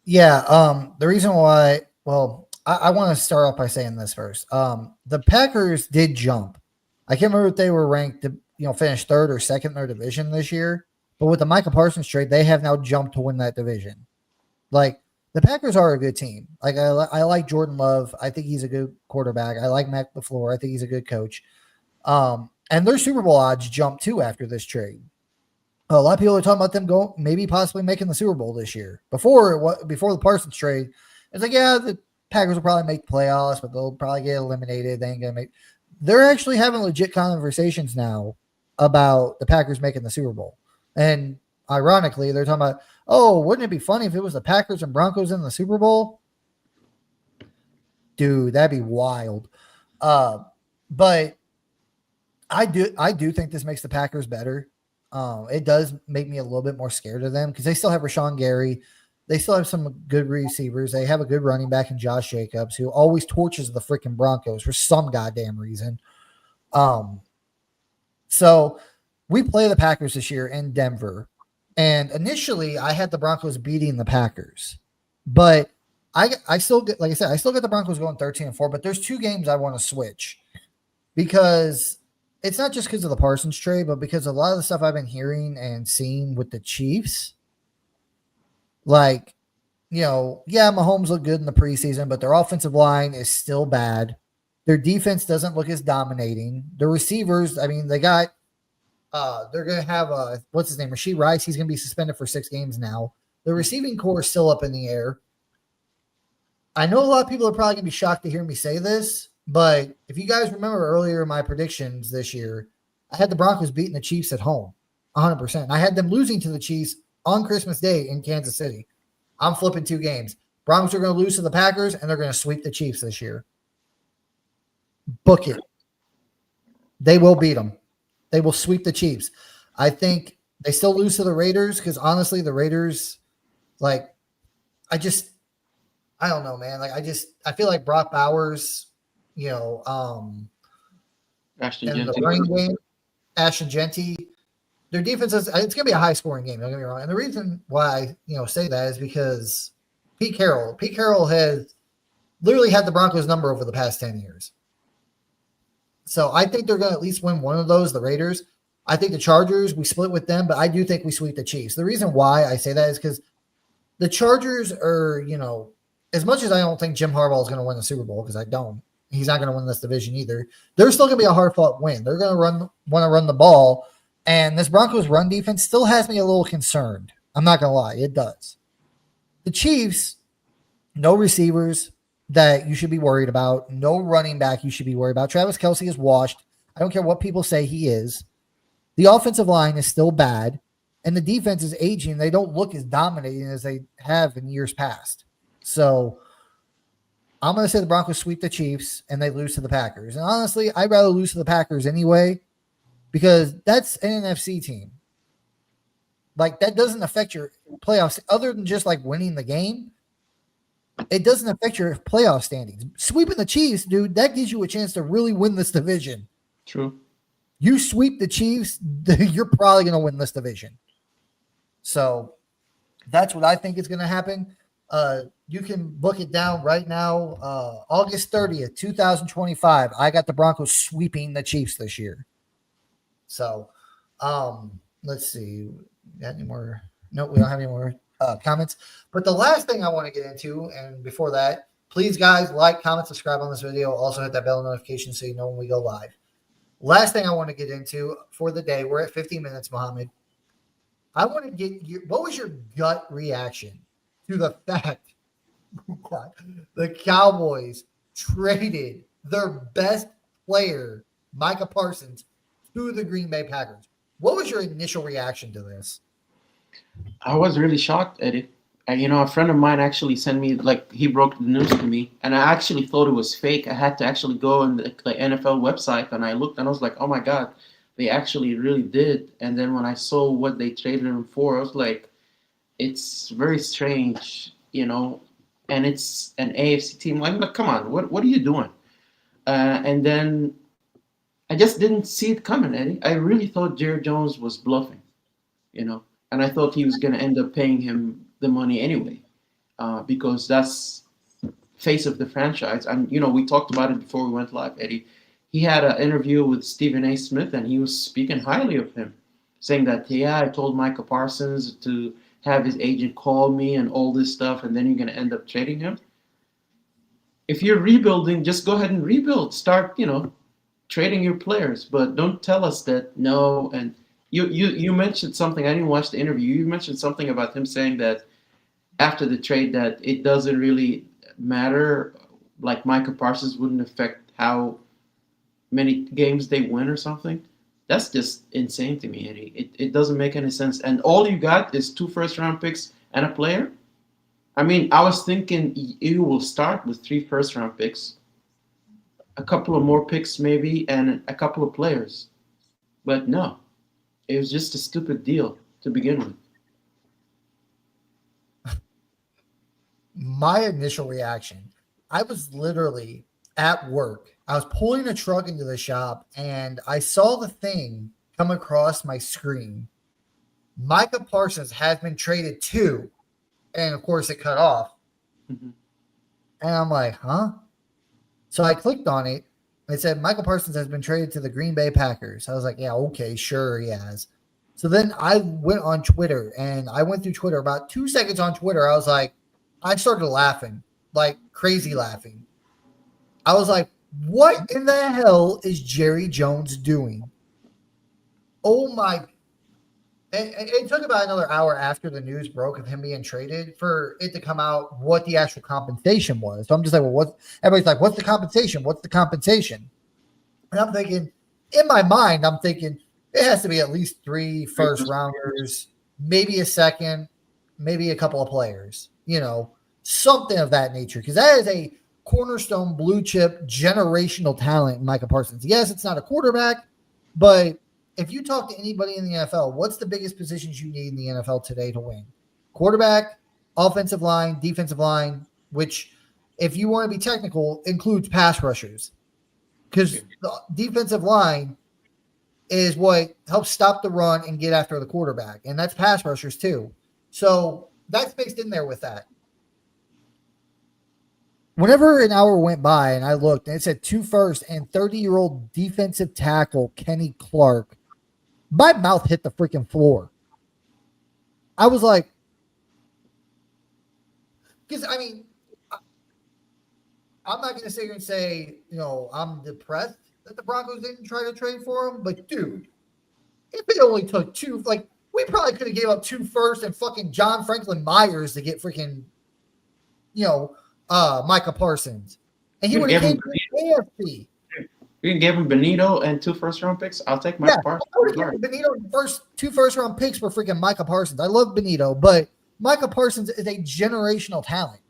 Yeah. The reason why, well, I want to start off by saying this first. The Packers did jump. I can't remember if they were ranked to, finish third or second in their division this year. But with the Micah Parsons trade, they have now jumped to win that division. Like the Packers are a good team. Like I like Jordan Love. I think he's a good quarterback. I like Matt LaFleur. I think he's a good coach. And their Super Bowl odds jumped too after this trade. A lot of people are talking about them going, maybe possibly making the Super Bowl this year. Before the Parsons trade, it's like, yeah, the Packers will probably make the playoffs, but they'll probably get eliminated. They ain't gonna make. They're actually having legit conversations now about the Packers making the Super Bowl. And ironically, they're talking about, oh, wouldn't it be funny if it was the Packers and Broncos in the Super Bowl? Dude, that'd be wild. But I do think this makes the Packers better. It does make me a little bit more scared of them because they still have Rashawn Gary. They still have some good receivers. They have a good running back in Josh Jacobs, who always torches the freaking Broncos for some goddamn reason. So we play the Packers this year in Denver. And initially I had the Broncos beating the Packers. But I still get, like I said, I still get the Broncos going 13-4, but there's two games I want to switch because it's not just because of the Parsons trade, but because a lot of the stuff I've been hearing and seeing with the Chiefs, like, yeah, Mahomes looked good in the preseason, but their offensive line is still bad. Their defense doesn't look as dominating. The receivers, I mean, they're going to have what's his name? Rashee Rice. He's going to be suspended for 6 games now. The receiving core is still up in the air. I know a lot of people are probably going to be shocked to hear me say this, but if you guys remember earlier in my predictions this year, I had the Broncos beating the Chiefs at home 100%. I had them losing to the Chiefs on Christmas Day in Kansas City. I'm flipping 2 games. Broncos are going to lose to the Packers, and they're going to sweep the Chiefs this year. Book it. They will beat them. They will sweep the Chiefs. I think they still lose to the Raiders because, honestly, the Raiders, like, I don't know, man. Like, I feel like Brock Bowers, Ashton and the Jeanty. running game, Ashton Jeanty, their defense is, it's going to be a high scoring game. Don't get me wrong. And the reason why I, say that is because Pete Carroll has literally had the Broncos number over the past 10 years. So I think they're going to at least win one of those, the Raiders. I think the Chargers, we split with them, but I do think we sweep the Chiefs. The reason why I say that is because the Chargers are, as much as I don't think Jim Harbaugh is going to win the Super Bowl, because I don't, he's not going to win this division either. They're still going to be a hard-fought win. They're going to want to run the ball, and this Broncos run defense still has me a little concerned. I'm not going to lie, it does. The Chiefs, no receivers that you should be worried about, no running back you should be worried about. Travis Kelce is washed. I don't care what people say he is. The offensive line is still bad, and the defense is aging. They don't look as dominating as they have in years past. So I'm going to say the Broncos sweep the Chiefs and they lose to the Packers. And honestly, I'd rather lose to the Packers anyway because that's an NFC team. Like, that doesn't affect your playoffs other than just like winning the game. it doesn't affect your playoff standings. Sweeping the Chiefs, dude, that gives you a chance to really win this division. True. You sweep the Chiefs, you're probably going to win this division. So that's what I think is going to happen. You can book it down right now. August 30th, 2025. I got the Broncos sweeping the Chiefs this year. So let's see. Got any more? No, we don't have any more comments. But the last thing I want to get into, and before that, please, guys, like, comment, subscribe on this video. Also hit that bell notification so you know when we go live. Last thing I want to get into for the day, we're at 50 minutes, Mohammed. I want to get what was your gut reaction to the fact the Cowboys traded their best player, Micah Parsons, to the Green Bay Packers? What was your initial reaction to this? I was really shocked at it. A friend of mine actually sent me, like, he broke the news to me, and I actually thought it was fake. I had to actually go on the NFL website, and I looked, and I was like, oh my God, they actually really did. And then when I saw what they traded him for, I was like, it's very strange, and it's an AFC team. Like, come on, what are you doing? And then I just didn't see it coming, Eddie. I really thought Jerry Jones was bluffing, and I thought he was going to end up paying him the money anyway, because that's face of the franchise. And we talked about it before we went live, Eddie. He had an interview with Stephen A. Smith, and he was speaking highly of him, saying that, yeah, I told Micah Parsons to have his agent call me and all this stuff, and then you're going to end up trading him. If you're rebuilding, just go ahead and rebuild. Start, trading your players, but don't tell us that no. And you mentioned something. I didn't watch the interview. You mentioned something about him saying that after the trade that it doesn't really matter, like Micah Parsons wouldn't affect how many games they win or something. That's just insane to me, Eddie. It doesn't make any sense. And all you got is 2 first-round picks and a player. I mean, I was thinking you will start with 3 first-round picks, a couple of more picks maybe, and a couple of players. But no, it was just a stupid deal to begin with. My initial reaction, I was literally at work. I was pulling a truck into the shop, and I saw the thing come across my screen. Micah Parsons has been traded to, and of course it cut off. Mm-hmm. And I'm like, huh? So I clicked on it. It said Michael Parsons has been traded to the Green Bay Packers. I was like, yeah, okay, sure he has. So then I went on Twitter, and I went through Twitter. About 2 seconds on Twitter, I was like, I started laughing, like crazy laughing. I was like, what in the hell is Jerry Jones doing? Oh my. It took about another hour after the news broke of him being traded for it to come out what the actual compensation was. So I'm just like, well, everybody's like, what's the compensation? What's the compensation? And I'm thinking, in my mind, I'm thinking it has to be at least 3 first rounders, maybe a second, maybe a couple of players, something of that nature. Because that is a cornerstone, blue chip, generational talent, Micah Parsons. Yes, it's not a quarterback, but if you talk to anybody in the NFL, what's the biggest positions you need in the NFL today to win? Quarterback, offensive line, defensive line, which, if you want to be technical, includes pass rushers. Because the defensive line is what helps stop the run and get after the quarterback. And that's pass rushers too. So that's mixed in there with that. Whenever an hour went by and I looked, and it said 2 first and 30-year-old defensive tackle Kenny Clark, my mouth hit the freaking floor. I was like, because I mean, I'm not going to sit here and say, I'm depressed that the Broncos didn't try to trade for him, but dude, if it only took 2, like, we probably could have gave up 2 first and fucking John Franklin Myers to get freaking, Micah Parsons, and he would have came to the AFC. We can give him Benito and 2 first-round picks. I'll take Micah Parsons. I would have given Benito 2 first-round picks for freaking Micah Parsons. I love Benito, but Micah Parsons is a generational talent.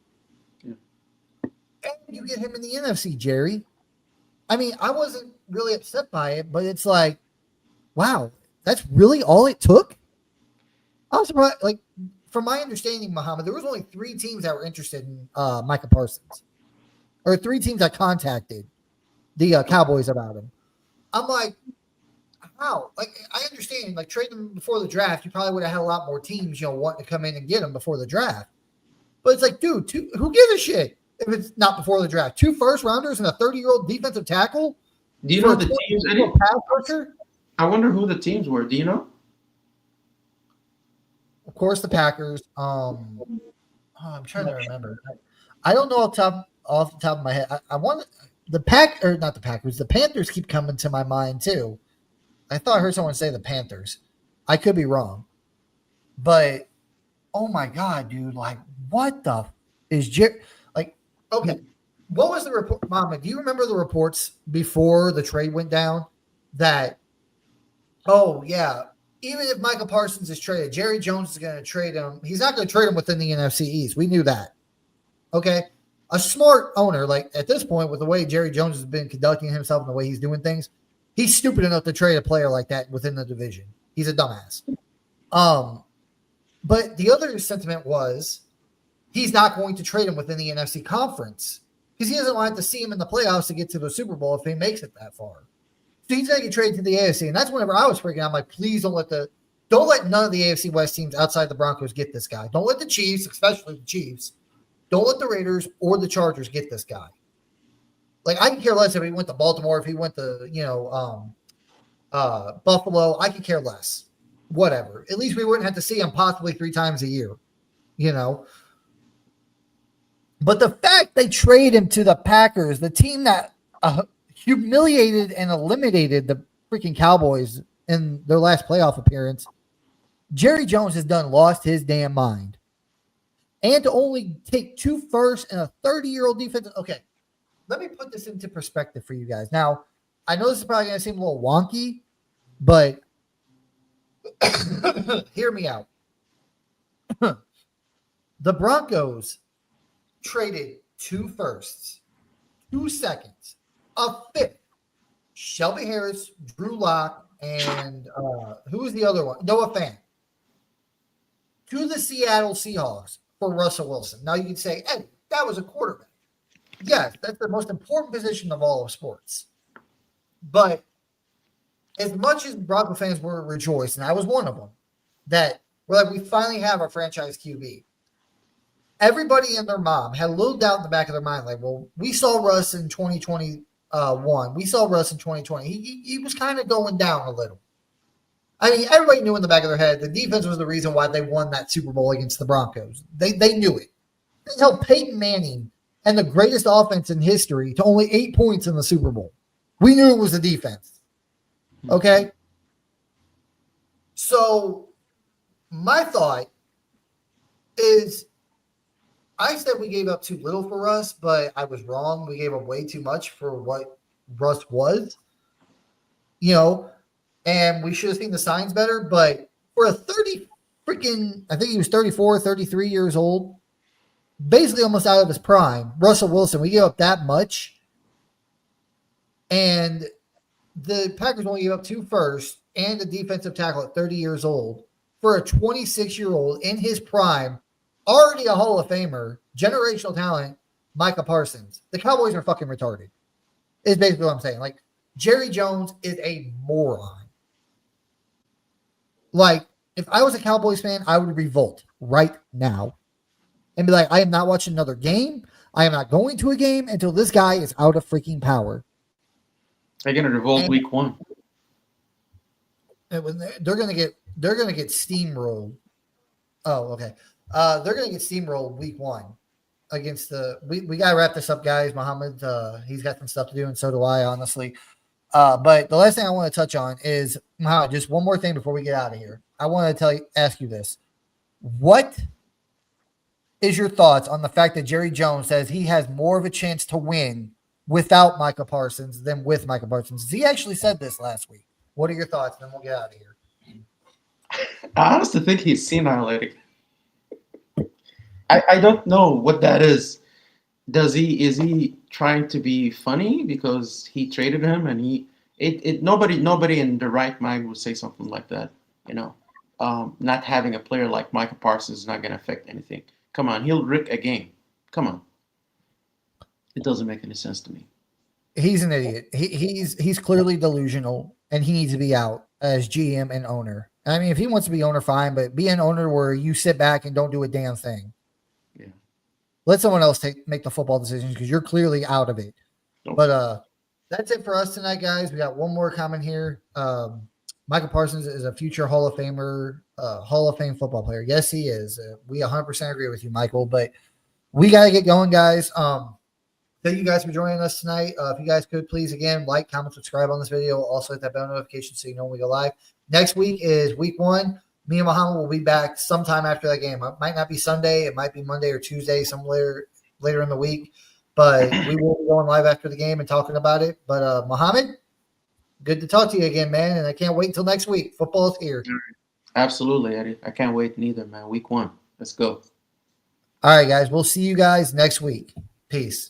Yeah. And you get him in the NFC, Jerry. I mean, I wasn't really upset by it, but it's like, wow, that's really all it took? I was surprised. Like, from my understanding, Muhammad, there was only 3 teams that were interested in Micah Parsons, or 3 teams that contacted the Cowboys about him. I'm like, how? Like, I understand, like, trading him before the draft, you probably would have had a lot more teams, wanting to come in and get him before the draft. But it's like, dude, who gives a shit if it's not before the draft? 2 first-rounders and a 30-year-old defensive tackle? Do you know the teams? Pass rusher? I wonder who the teams were. Do you know? Of course, the Packers. I'm trying to remember. I don't know off the top of my head. I want not the Packers. The Panthers keep coming to my mind too. I thought I heard someone say the Panthers. I could be wrong, but oh my god, dude! Like, what the is like? Okay, what was the report, Mama? Do you remember the reports before the trade went down? That, oh yeah, even if Micah Parsons is traded, Jerry Jones is going to trade him. He's not going to trade him within the NFC East. We knew that. Okay. A smart owner, like at this point, with the way Jerry Jones has been conducting himself and the way he's doing things, he's stupid enough to trade a player like that within the division. He's a dumbass. But the other sentiment was he's not going to trade him within the NFC conference because he doesn't want to see him in the playoffs to get to the Super Bowl if he makes it that far. So he's going to get traded to the AFC. And that's whenever I was freaking out. I'm like, please don't let none of the AFC West teams outside the Broncos get this guy. Don't let the Chiefs, especially the Chiefs, don't let the Raiders or the Chargers get this guy. Like, I could care less if he went to Baltimore, if he went to, Buffalo. I could care less. Whatever. At least we wouldn't have to see him possibly 3 times a year, But the fact they trade him to the Packers, the team that humiliated and eliminated the freaking Cowboys in their last playoff appearance, Jerry Jones has lost his damn mind. And to only take 2 firsts and a 30-year-old defense. Okay, let me put this into perspective for you guys. Now, I know this is probably going to seem a little wonky, but hear me out. The Broncos traded 2 firsts, 2 seconds, a 5th, Shelby Harris, Drew Lock, and who was the other one? Noah Fant, to the Seattle Seahawks for Russell Wilson. Now you can say, hey, that was a quarterback. Yes, that's the most important position of all of sports. But as much as Bronco fans were rejoiced, and I was one of them, that we're like, we finally have our franchise QB. Everybody and their mom had a little doubt in the back of their mind, like, well, we saw Russ in 2021. We saw Russ in 2020. He was kind of going down a little. I mean, everybody knew in the back of their head the defense was the reason why they won that Super Bowl against the Broncos. They knew it. They held Peyton Manning and the greatest offense in history to only 8 points in the Super Bowl. We knew it was the defense. Okay? So my thought is, I said we gave up too little for Russ, but I was wrong. We gave up way too much for what Russ was, and we should have seen the signs better. But for a I think he was 34, 33 years old, basically almost out of his prime, Russell Wilson, we gave up that much. And the Packers only gave up 2 firsts and a defensive tackle at 30 years old for a 26-year-old in his prime, already a Hall of Famer, generational talent, Micah Parsons. The Cowboys are fucking retarded. Is basically what I'm saying. Like, Jerry Jones is a moron. Like, if I was a Cowboys fan, I would revolt right now and be like, I am not watching another game. I am not going to a game until this guy is out of freaking power. They're going to revolt week 1. They're going to get steamrolled. Oh, okay. They're going to get steamrolled week 1 against we got to wrap this up, guys. Muhammad, he's got some stuff to do, and so do I, honestly. But the last thing I want to touch on is, Muhammad, just one more thing before we get out of here. I want to ask you this. What is your thoughts on the fact that Jerry Jones says he has more of a chance to win without Micah Parsons than with Micah Parsons? He actually said this last week. What are your thoughts? Then we'll get out of here. I honestly think he's senile. I don't know what that is. Is he trying to be funny because he traded him and nobody in the right mind would say something like that, not having a player like Michael Parsons is not going to affect anything. Come on, he'll rig a game. Come on. It doesn't make any sense to me. He's an idiot. He's clearly delusional, and he needs to be out as GM and owner. I mean, if he wants to be owner, fine, but be an owner where you sit back and don't do a damn thing. Yeah. Let someone else make the football decisions because you're clearly out of it. Okay. But that's it for us tonight, guys. We got one more comment here. Michael Parsons is a future Hall of Famer, Hall of Fame football player. Yes, he is. We 100% agree with you, Michael. But we got to get going, guys. Thank you guys for joining us tonight. If you guys could please, again, like, comment, subscribe on this video. Also hit that bell notification so you know when we go live. Next week is week 1. Me and Muhammad will be back sometime after that game. It might not be Sunday. It might be Monday or Tuesday, somewhere later in the week. But we will be going live after the game and talking about it. But Muhammad, good to talk to you again, man. And I can't wait until next week. Football is here. Absolutely, Eddie. I can't wait neither, man. Week 1. Let's go. All right, guys. We'll see you guys next week. Peace.